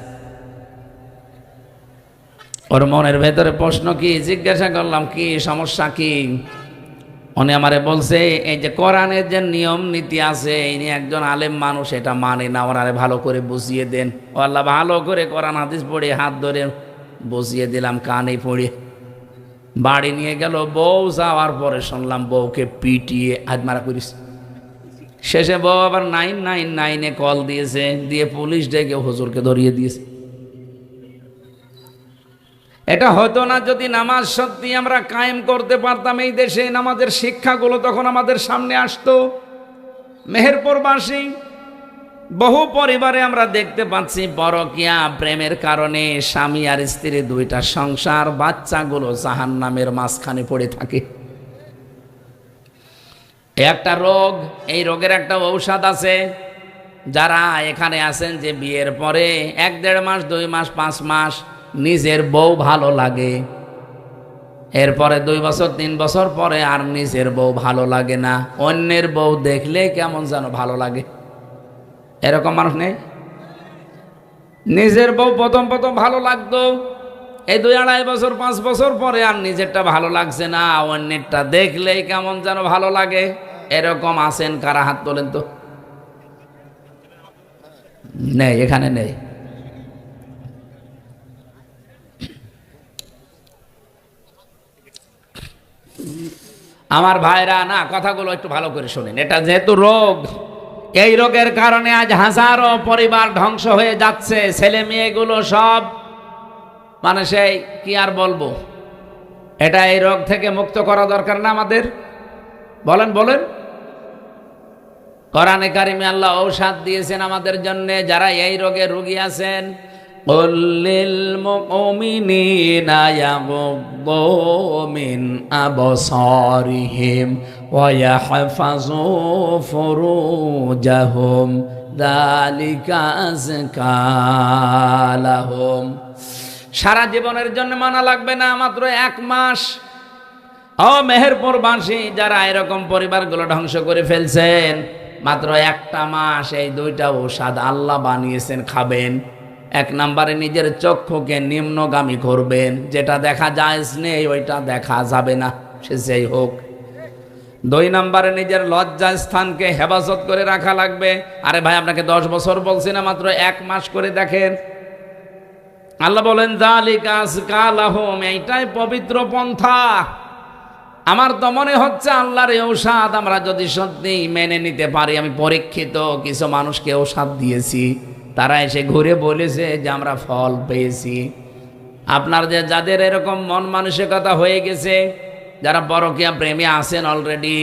ওর মনের ভেতরে প্রশ্ন কি, জিজ্ঞাসা করলাম কি সমস্যা কি, উনি আমারে বলছে এই যে কোরআনের যে নিয়ম নীতি আছে, ইনি একজন আলেম মানুষ, এটা মানে না, ওনারে ভালো করে বুঝিয়ে দেন। ও আল্লাহ, ভালো করে কোরআন হাদিস পড়ে হাত ধরে বুঝিয়ে দিলাম, কানে পড়ে বাড়ি নিয়ে গেল। বউ যাওয়ার পরে শুনলাম বউকে পিটিয়ে আজমারা করিস। শেষে বউ আবার 999-এ কল দিয়েছে, দিয়ে পুলিশ ডেকে হুজুরকে ধরিয়ে দিয়েছে। এটা হতো না যদি নামাজ সত্যি আমরা কায়েম করতে পারতাম এই দেশে, নামাজের শিক্ষাগুলো তখন আমাদের সামনে আসতো। মেহেরপুরবাসী, বহু পরিবারে আমরা দেখতে পাচ্ছি পরকীয়া প্রেমের কারণে স্বামী আর স্ত্রী 2টা সংসার, বাচ্চাগুলো জাহান্নামের মাঝখানে পড়ে থাকে। একটা রোগ, এই রোগের একটা ঔষধ আছে। যারা এখানে আছেন যে বিয়ের পরে 1-1.5 মাস, 2 মাস, 5 মাস নিজের বউ ভালো লাগে, এরপরে 2 বছর 3 বছর পরে আর নিজের বউ ভালো লাগে না, অন্যের বউ দেখলে কেমন যেন ভালো লাগে, এরকম মানুষ নেই? নিজের বউ প্রথম ভালো লাগতো, এই 2-2.5 বছর 5 বছর পরে আর নিজেরটা ভালো লাগছে না, অন্যেরটা দেখলেই কেমন যেন ভালো লাগে। এরকম আছেন কারা? হাত তোলেন তো। নেই, এখানে নেই। আমার ভাইরা না, কথাগুলো একটু ভালো করে শোনেন। এটা যেহেতু রোগ, এই রোগের কারণে আজ হাজারো পরিবার ধ্বংস হয়ে যাচ্ছে, ছেলে মেয়েগুলো সব মানে সেই কি আর বলবো। এটা এই রোগ থেকে মুক্ত করা দরকার না আমাদের? বলেন বলেন। কোরআনে কারিমে আল্লাহ ঔষধ দিয়েছেন আমাদের জন্য, যারা এই রোগে রোগী আছেন। قل للمؤمنين يغضوا من أبصارهم ويحفظوا فروجهم ذلك أزكى لهم। সারা জীবনের জন্য মানা লাগবে না, মাত্র 1 মাস। ও মেহেরপুরবাসী, যারা এরকম পরিবারগুলো ধ্বংস করে ফেলছেন, মাত্র 1টা মাস এই 2টা ঔষধ আল্লাহ বানিয়েছেন, খাবেন। 1 নম্বরে নিজের চক্ষুকে নিম্নগামী করবেন, যেটা দেখা জায়েজ নেই ওইটা দেখা যাবে না, সে যেই হোক। 2 নম্বরে নিজের লজ্জা স্থানকে হেফাজত করে রাখা লাগবে। আরে ভাই, আপনাকে 10 বছর বলছি না, মাত্র 1 মাস করে দেখেন। আল্লাহ বলেন যালিকা আযকা লাহুম, এইটাই পবিত্র পন্থা। আমার তো মনে হচ্ছে আল্লাহর এই ঔষধ আমরা যদি সত্যি মেনে নিতে পারি। আমি পরীক্ষিত কিছু মানুষকে ঔষধ দিয়েছি, তারা এসে ঘুরে বলেছে যে আমরা ফল পেয়েছি। আপনার যে যাদের এরকম মন মানসিকতা হয়ে গেছে, যারা পরকীয়া প্রেমী আছেন অলরেডি,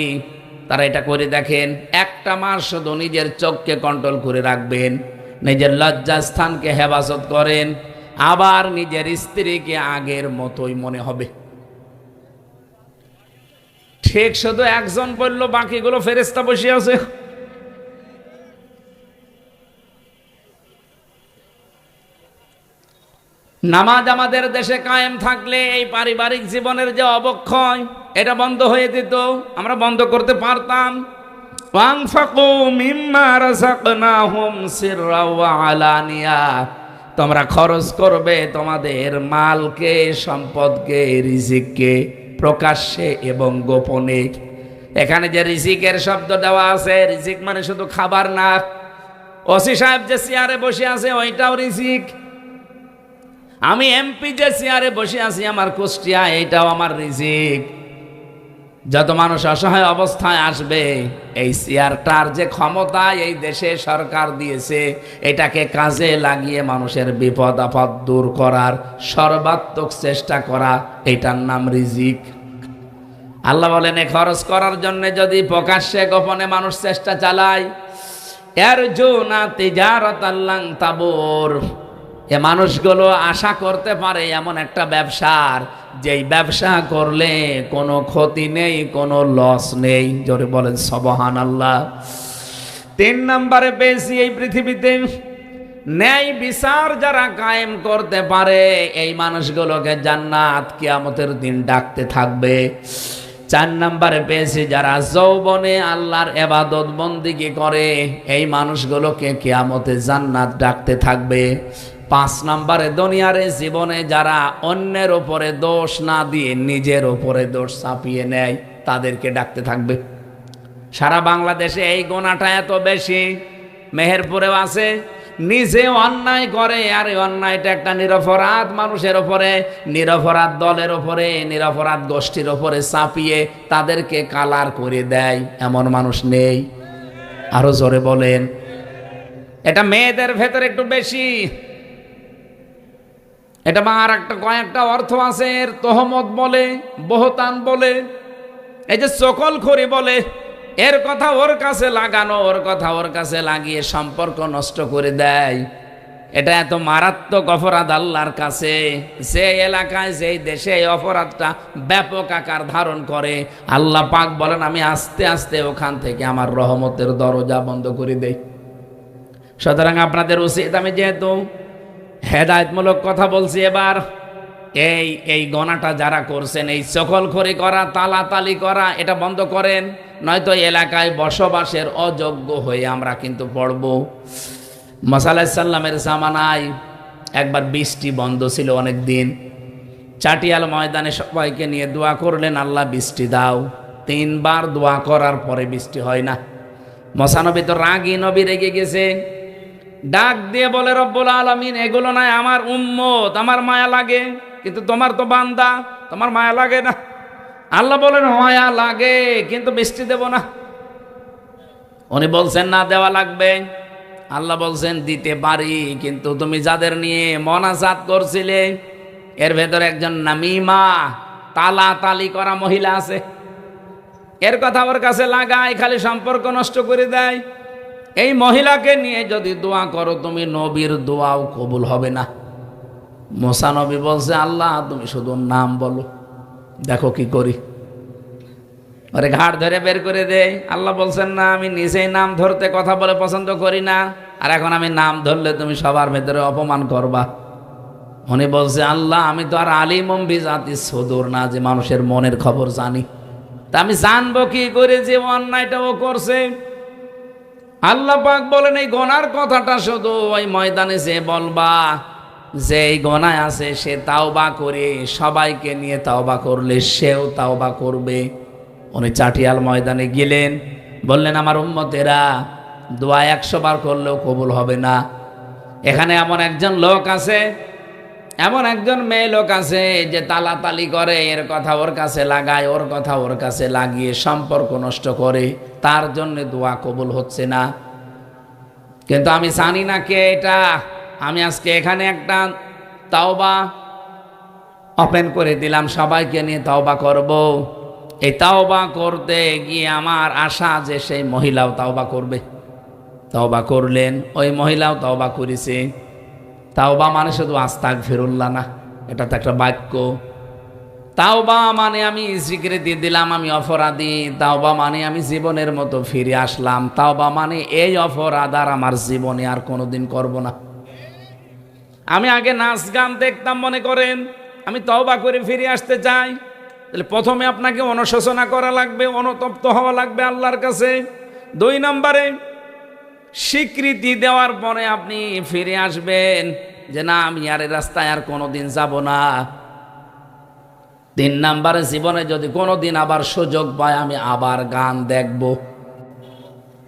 তারা এটা করে দেখেন। 1টা মাস শুধু নিজের চোখকে কন্ট্রোল করে রাখবেন, নিজের লজ্জা স্থানকে হেফাজত করেন, আবার নিজের স্ত্রীকে আগের মতোই মনে হবে। ঠিক শুধু একজন বলল, বাকিগুলো ফেরেশতা বসে আছে। নামাজ আমাদের দেশে কায়েম থাকলে এই পারিবারিক জীবনের যে অবক্ষয়, এটা বন্ধ হয়ে যেত, আমরা বন্ধ করতে পারতাম। ওয়ানফাকু মিম্মা রাযাকনাহুম সিররা ওয়া আলানিয়া, তোমরা খরচ করবে তোমাদের মালকে, সম্পদকে, রিজিককে, প্রকাশ্যে এবং গোপনে। এখানে যে রিজিকের শব্দ দেওয়া আছে, রিজিক মানে শুধু খাবার না। ওসি সাহেব যে চেয়ারে বসে আছে ওইটাও রিজিক। আমি এমপি যে চেয়ারে বসে আছি আমার কুষ্টিয়া, এইটাও আমার রিজিক। যত মানুষ অসহায় অবস্থায় আসবে, এই চেয়ারটার যে ক্ষমতা এই দেশে সরকার দিয়েছে, এটাকে কাজে লাগিয়ে মানুষের বিপদ আপদ দূর করার সর্বাত্মক চেষ্টা করা, এটার নাম রিজিক। আল্লাহ বলেন, এ খরচ করার জন্য যদি প্রকাশ্যে গোপনে মানুষ চেষ্টা চালায়, ইয়ারজুনা তিজারাতান লান তাবুর, এ মানুষগুলো আশা করতে পারে এমন একটা ব্যবসার, যেই ব্যবসা করলে কোনো ক্ষতি নেই, কোনো লস নেই। জোরে বলেন সুবহানাল্লাহ। 3 নম্বরে পেয়েছি এই পৃথিবীতে ন্যায় বিচার যারা কায়েম করতে পারে, এই মানুষগুলোকে জান্নাত কিয়ামতের দিন ডাকতে থাকবে। 4 নম্বরে পেয়েছি যারা যৌবনে আল্লাহর ইবাদত বন্দেগী করে, এই মানুষগুলোকে কিয়ামতে জান্নাত ডাকতে থাকবে। 5 নম্বরে দুনিয়ার জীবনে যারা অন্যের উপরে দোষ না দিয়ে নিজের উপরে দোষ চাপিয়ে নেয়, তাদেরকে ডাকতে থাকবে। সারা বাংলাদেশে এই গোনাটা এত বেশি, মেহেরপুরেও আছে। নিজে অন্যায় করে, আর এই অন্যায়টা একটা নিরপরাধ মানুষের উপরে, নিরপরাধ দলের উপরে, নিরপরাধ গোষ্ঠীর উপরে চাপিয়ে তাদেরকে কালার করে দেয়, এমন মানুষ নেই? আরো জোরে বলেন। এটা মেয়েদের ভেতরে একটু বেশি। এটা আর একটা কয়েকটা অর্থ আছে, এর তহমত বলে, বহতান বলে, এই যে চকলখড়ি বলে, এর কথা ওর কাছে লাগানো, ওর কথা ওর কাছে লাগিয়ে সম্পর্ক নষ্ট করে দেয়। এটা এত মারাত্মক অপরাধ আল্লাহর কাছে। যে এলাকায়, যেই দেশে এই অপরাধটা ব্যাপক আকার ধারণ করে, আল্লাহ পাক বলেন আমি আস্তে আস্তে ওখান থেকে আমার রহমতের দরজা বন্ধ করে দেই। সুতরাং আপনাদের উচিত, আমি যেহেতু হেদায়েতমূলক কথা বলছি, এবার এই গণাটা যারা করছেন, এই চকলখড়ি করা, তালাতালি করা, এটা বন্ধ করেন, নয়তো এলাকায় বসবাসের অযোগ্য হয়ে আমরা কিন্তু পড়ব। মুসা আলাইহিস সালামের জামানায় একবার বৃষ্টি বন্ধ ছিল অনেক দিন। চাটিয়াল ময়দানে সবাইকে নিয়ে দোয়া করলেন, আল্লাহ বৃষ্টি দাও। 3 বার দোয়া করার পরে বৃষ্টি হয় না। মুসা নবী তো রাগী নবী, রেগে গেছে। ডাক দিয়ে বলে, রব্বুল আলামিন, এগুলো নয় আমার উম্মত, আমার মায়া লাগে, কিন্তু তোমার তো বান্দা, তোমার মায়া লাগে না। আল্লাহ বলেন, মায়া লাগে, কিন্তু বৃষ্টি দেব না। উনি বলছেন না দেওয়া লাগবে। আল্লাহ বলছেন দিতে পারি, কিন্তু তুমি যাদের নিয়ে মোনাজাত করছিলে এর ভেতরে একজন নামিমা তালাতালি করা মহিলা আছে, এর কথা ওর কাছে লাগায়, খালি সম্পর্ক নষ্ট করে দেয়। এই মহিলাকে নিয়ে যদি দোয়া করো তুমি, নবীর দোয়াও কবুল হবে না। মুসা নবী বলছে আল্লাহ তুমি শুধু নাম বলো, দেখো কি করি। ওরে ঘাট ধরে বের করে দেয়। আল্লাহ বলছেন না আমি নিজেই নাম ধরতে কথা বলে পছন্দ করি না, আর এখন আমি নাম ধরলে তুমি সবার ভেতরে অপমান করবা। উনি বলছে আল্লাহ আমি তো আর আলিমম বিজাতি সুদূর না, যে মানুষের মনের খবর জানি, তা আমি জানবো কি করে যে অন্যায়টা ও করছে। আল্লাহ পাক বলেন এই গোনার কথাটা শুধু ওই ময়দানে যে বলবা, যে এই গোনায় আছে সে তাওবা করে, সবাইকে নিয়ে তাওবা করলে সেও তাওবা করবে। উনি চাটিয়াল ময়দানে গেলেন, বললেন আমার উম্মতেরা দোয়া 100 বার করলেও কবুল হবে না। এখানে এমন একজন লোক আছে, এমন একজন মেয়ে লোক আছে যে তালাতালি করে, এর কথা ওর কাছে লাগায়, ওর কথা ওর কাছে লাগিয়ে সম্পর্ক নষ্ট করে, তার জন্য দোয়া কবুল হচ্ছে না। কিন্তু আমি জানি না কে এটা। আমি আজকে এখানে একটা তাওবা ওপেন করে দিলাম, সবাইকে নিয়ে তাওবা করব। এই তাওবা করতে গিয়ে আমার আশা যে সেই মহিলাও তাওবা করবে। তাওবা করলেন, ওই মহিলাও তাওবা করেছে। তাওবা মানে শুধু আস্তাগফিরুল্লাহ না, এটা তো একটা বাক্য। তাওবা মানে আমি স্বীকৃতি দিলাম আমি অপরাধী, তাওবা মানে আমি জীবনের মতো ফিরে আসলাম, তাওবা মানে এই অপরাধ আর আমার জীবনে আর কোনোদিন করব না। আমি আগে নাচ গান দেখতাম, মনে করেন আমি তওবা করে ফিরে আসতে চাই, তাহলে প্রথমে আপনাকে অনুশোচনা করা লাগবে, অনুতপ্ত হওয়া লাগবে আল্লাহর কাছে। 2 নম্বরে স্বীকৃতি দেওয়ার পরে আপনি ফিরে আসবেন যে না আমি আর এই রাস্তায় আর কোনোদিন যাব না। 3 নম্বরে জীবনে যদি কোনোদিন আবার সুযোগ পায় আমি আবার গান দেখব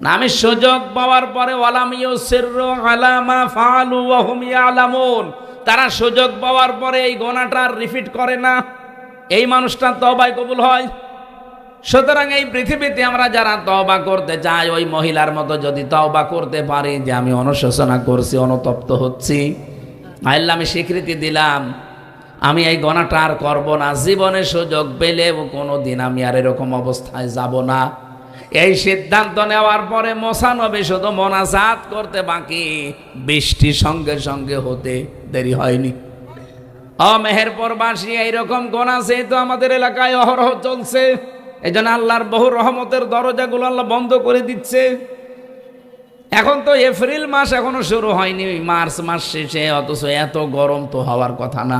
না। আমি সুযোগ পাওয়ার পরে ওয়ালাম ইউসিররু আলা মা ফাআলু ওয়া হুম ইয়ালামুন, তারা সুযোগ পাওয়ার পরে এই গুনাহটা আর রিপিট করে না, এই মানুষটা তওবায় কবুল হয়। সুতরাং এই পৃথিবীতে আমরা যারা তওবা করতে চাই, ওই মহিলার মতো যদি তওবা করতে পারি যে আমি অনুশোচনা করছি, অনুতপ্ত হচ্ছি, আল্লাহ আমি স্বীকৃতি দিলাম আমি এই গুনাহটা আর করব না, জীবনে সুযোগ পেলেও কোনোদিন আমি আর এরকম অবস্থায় যাব না। এই সিদ্ধান্ত নেওয়ার পরে মুসা নবী শুধু মোনাজাত করতে বাকি, বৃষ্টি সঙ্গে সঙ্গে হতে দেরি হয়নি। মেহেরপুরবাসী এইরকম গোনা তো আমাদের এলাকায় অহরহ চলছে। এই জন্য আল্লাহর বহু রহমতের দরজাগুলো আল্লাহ বন্ধ করে দিচ্ছে। এখন তো এপ্রিল মাস এখনো শুরু হয়নি, মার্চ মাস শেষে, অথচ এত গরম তো হওয়ার কথা না।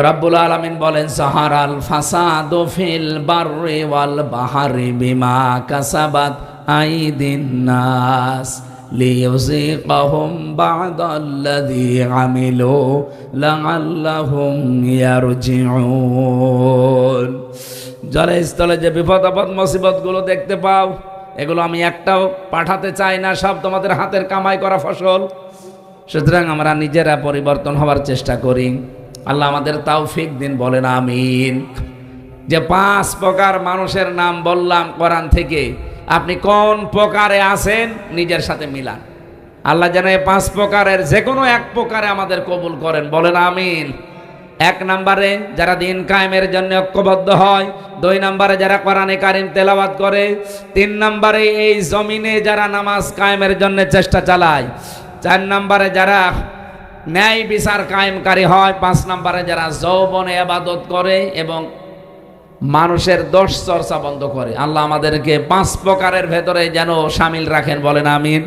রব্বুল আলামিন বলেন সাহারাল ফাসাদু ফিল বাররি ওয়াল বাহরি বিমা কাসাবাত আইদিন নাস লিইউযিকাহুম বা'দাল্লাযী আমিলু লাআল্লাহুম ইয়ারজিউন। জলস্থলে যে বিপদ আপদ মুসিবত গুলো দেখতে পাও, এগুলো আমি একটাও পাঠাতে চাই না, সব তোমাদের হাতের কামাই করা ফসল। সুতরাং আমরা নিজেরা পরিবর্তন হওয়ার চেষ্টা করি। আল্লাহ আমাদের তৌফিক দিন, বলেন আমিন। যে 5 প্রকার মানুষের নাম বললাম কোরআন থেকে, আপনি কোন প্রকারে আছেন নিজের সাথে মিলান। আল্লাহ যেন এই 5 প্রকারের যে কোনো এক প্রকারে আমাদের কবুল করেন, বলেন আমিন। 1 নম্বরে যারা দিন কায়েমের জন্য ঐক্যবদ্ধ হয়, 2 নম্বরে যারা কোরআনে কারিম তেলাওয়াত করে, 3 নম্বরে এই জমিনে যারা নামাজ কায়েমের জন্য চেষ্টা চালায়, 4 নম্বরে যারা ন্যায় বিচার কায়েমকারী হয়, 5 নম্বরে যারা যৌবনে ইবাদত করে এবং মানুষের দোষ চর্চা বন্ধ করে। আল্লাহ আমাদেরকে 5 প্রকারের ভেতরে যেন শামিল রাখেন, বলেন আমিন।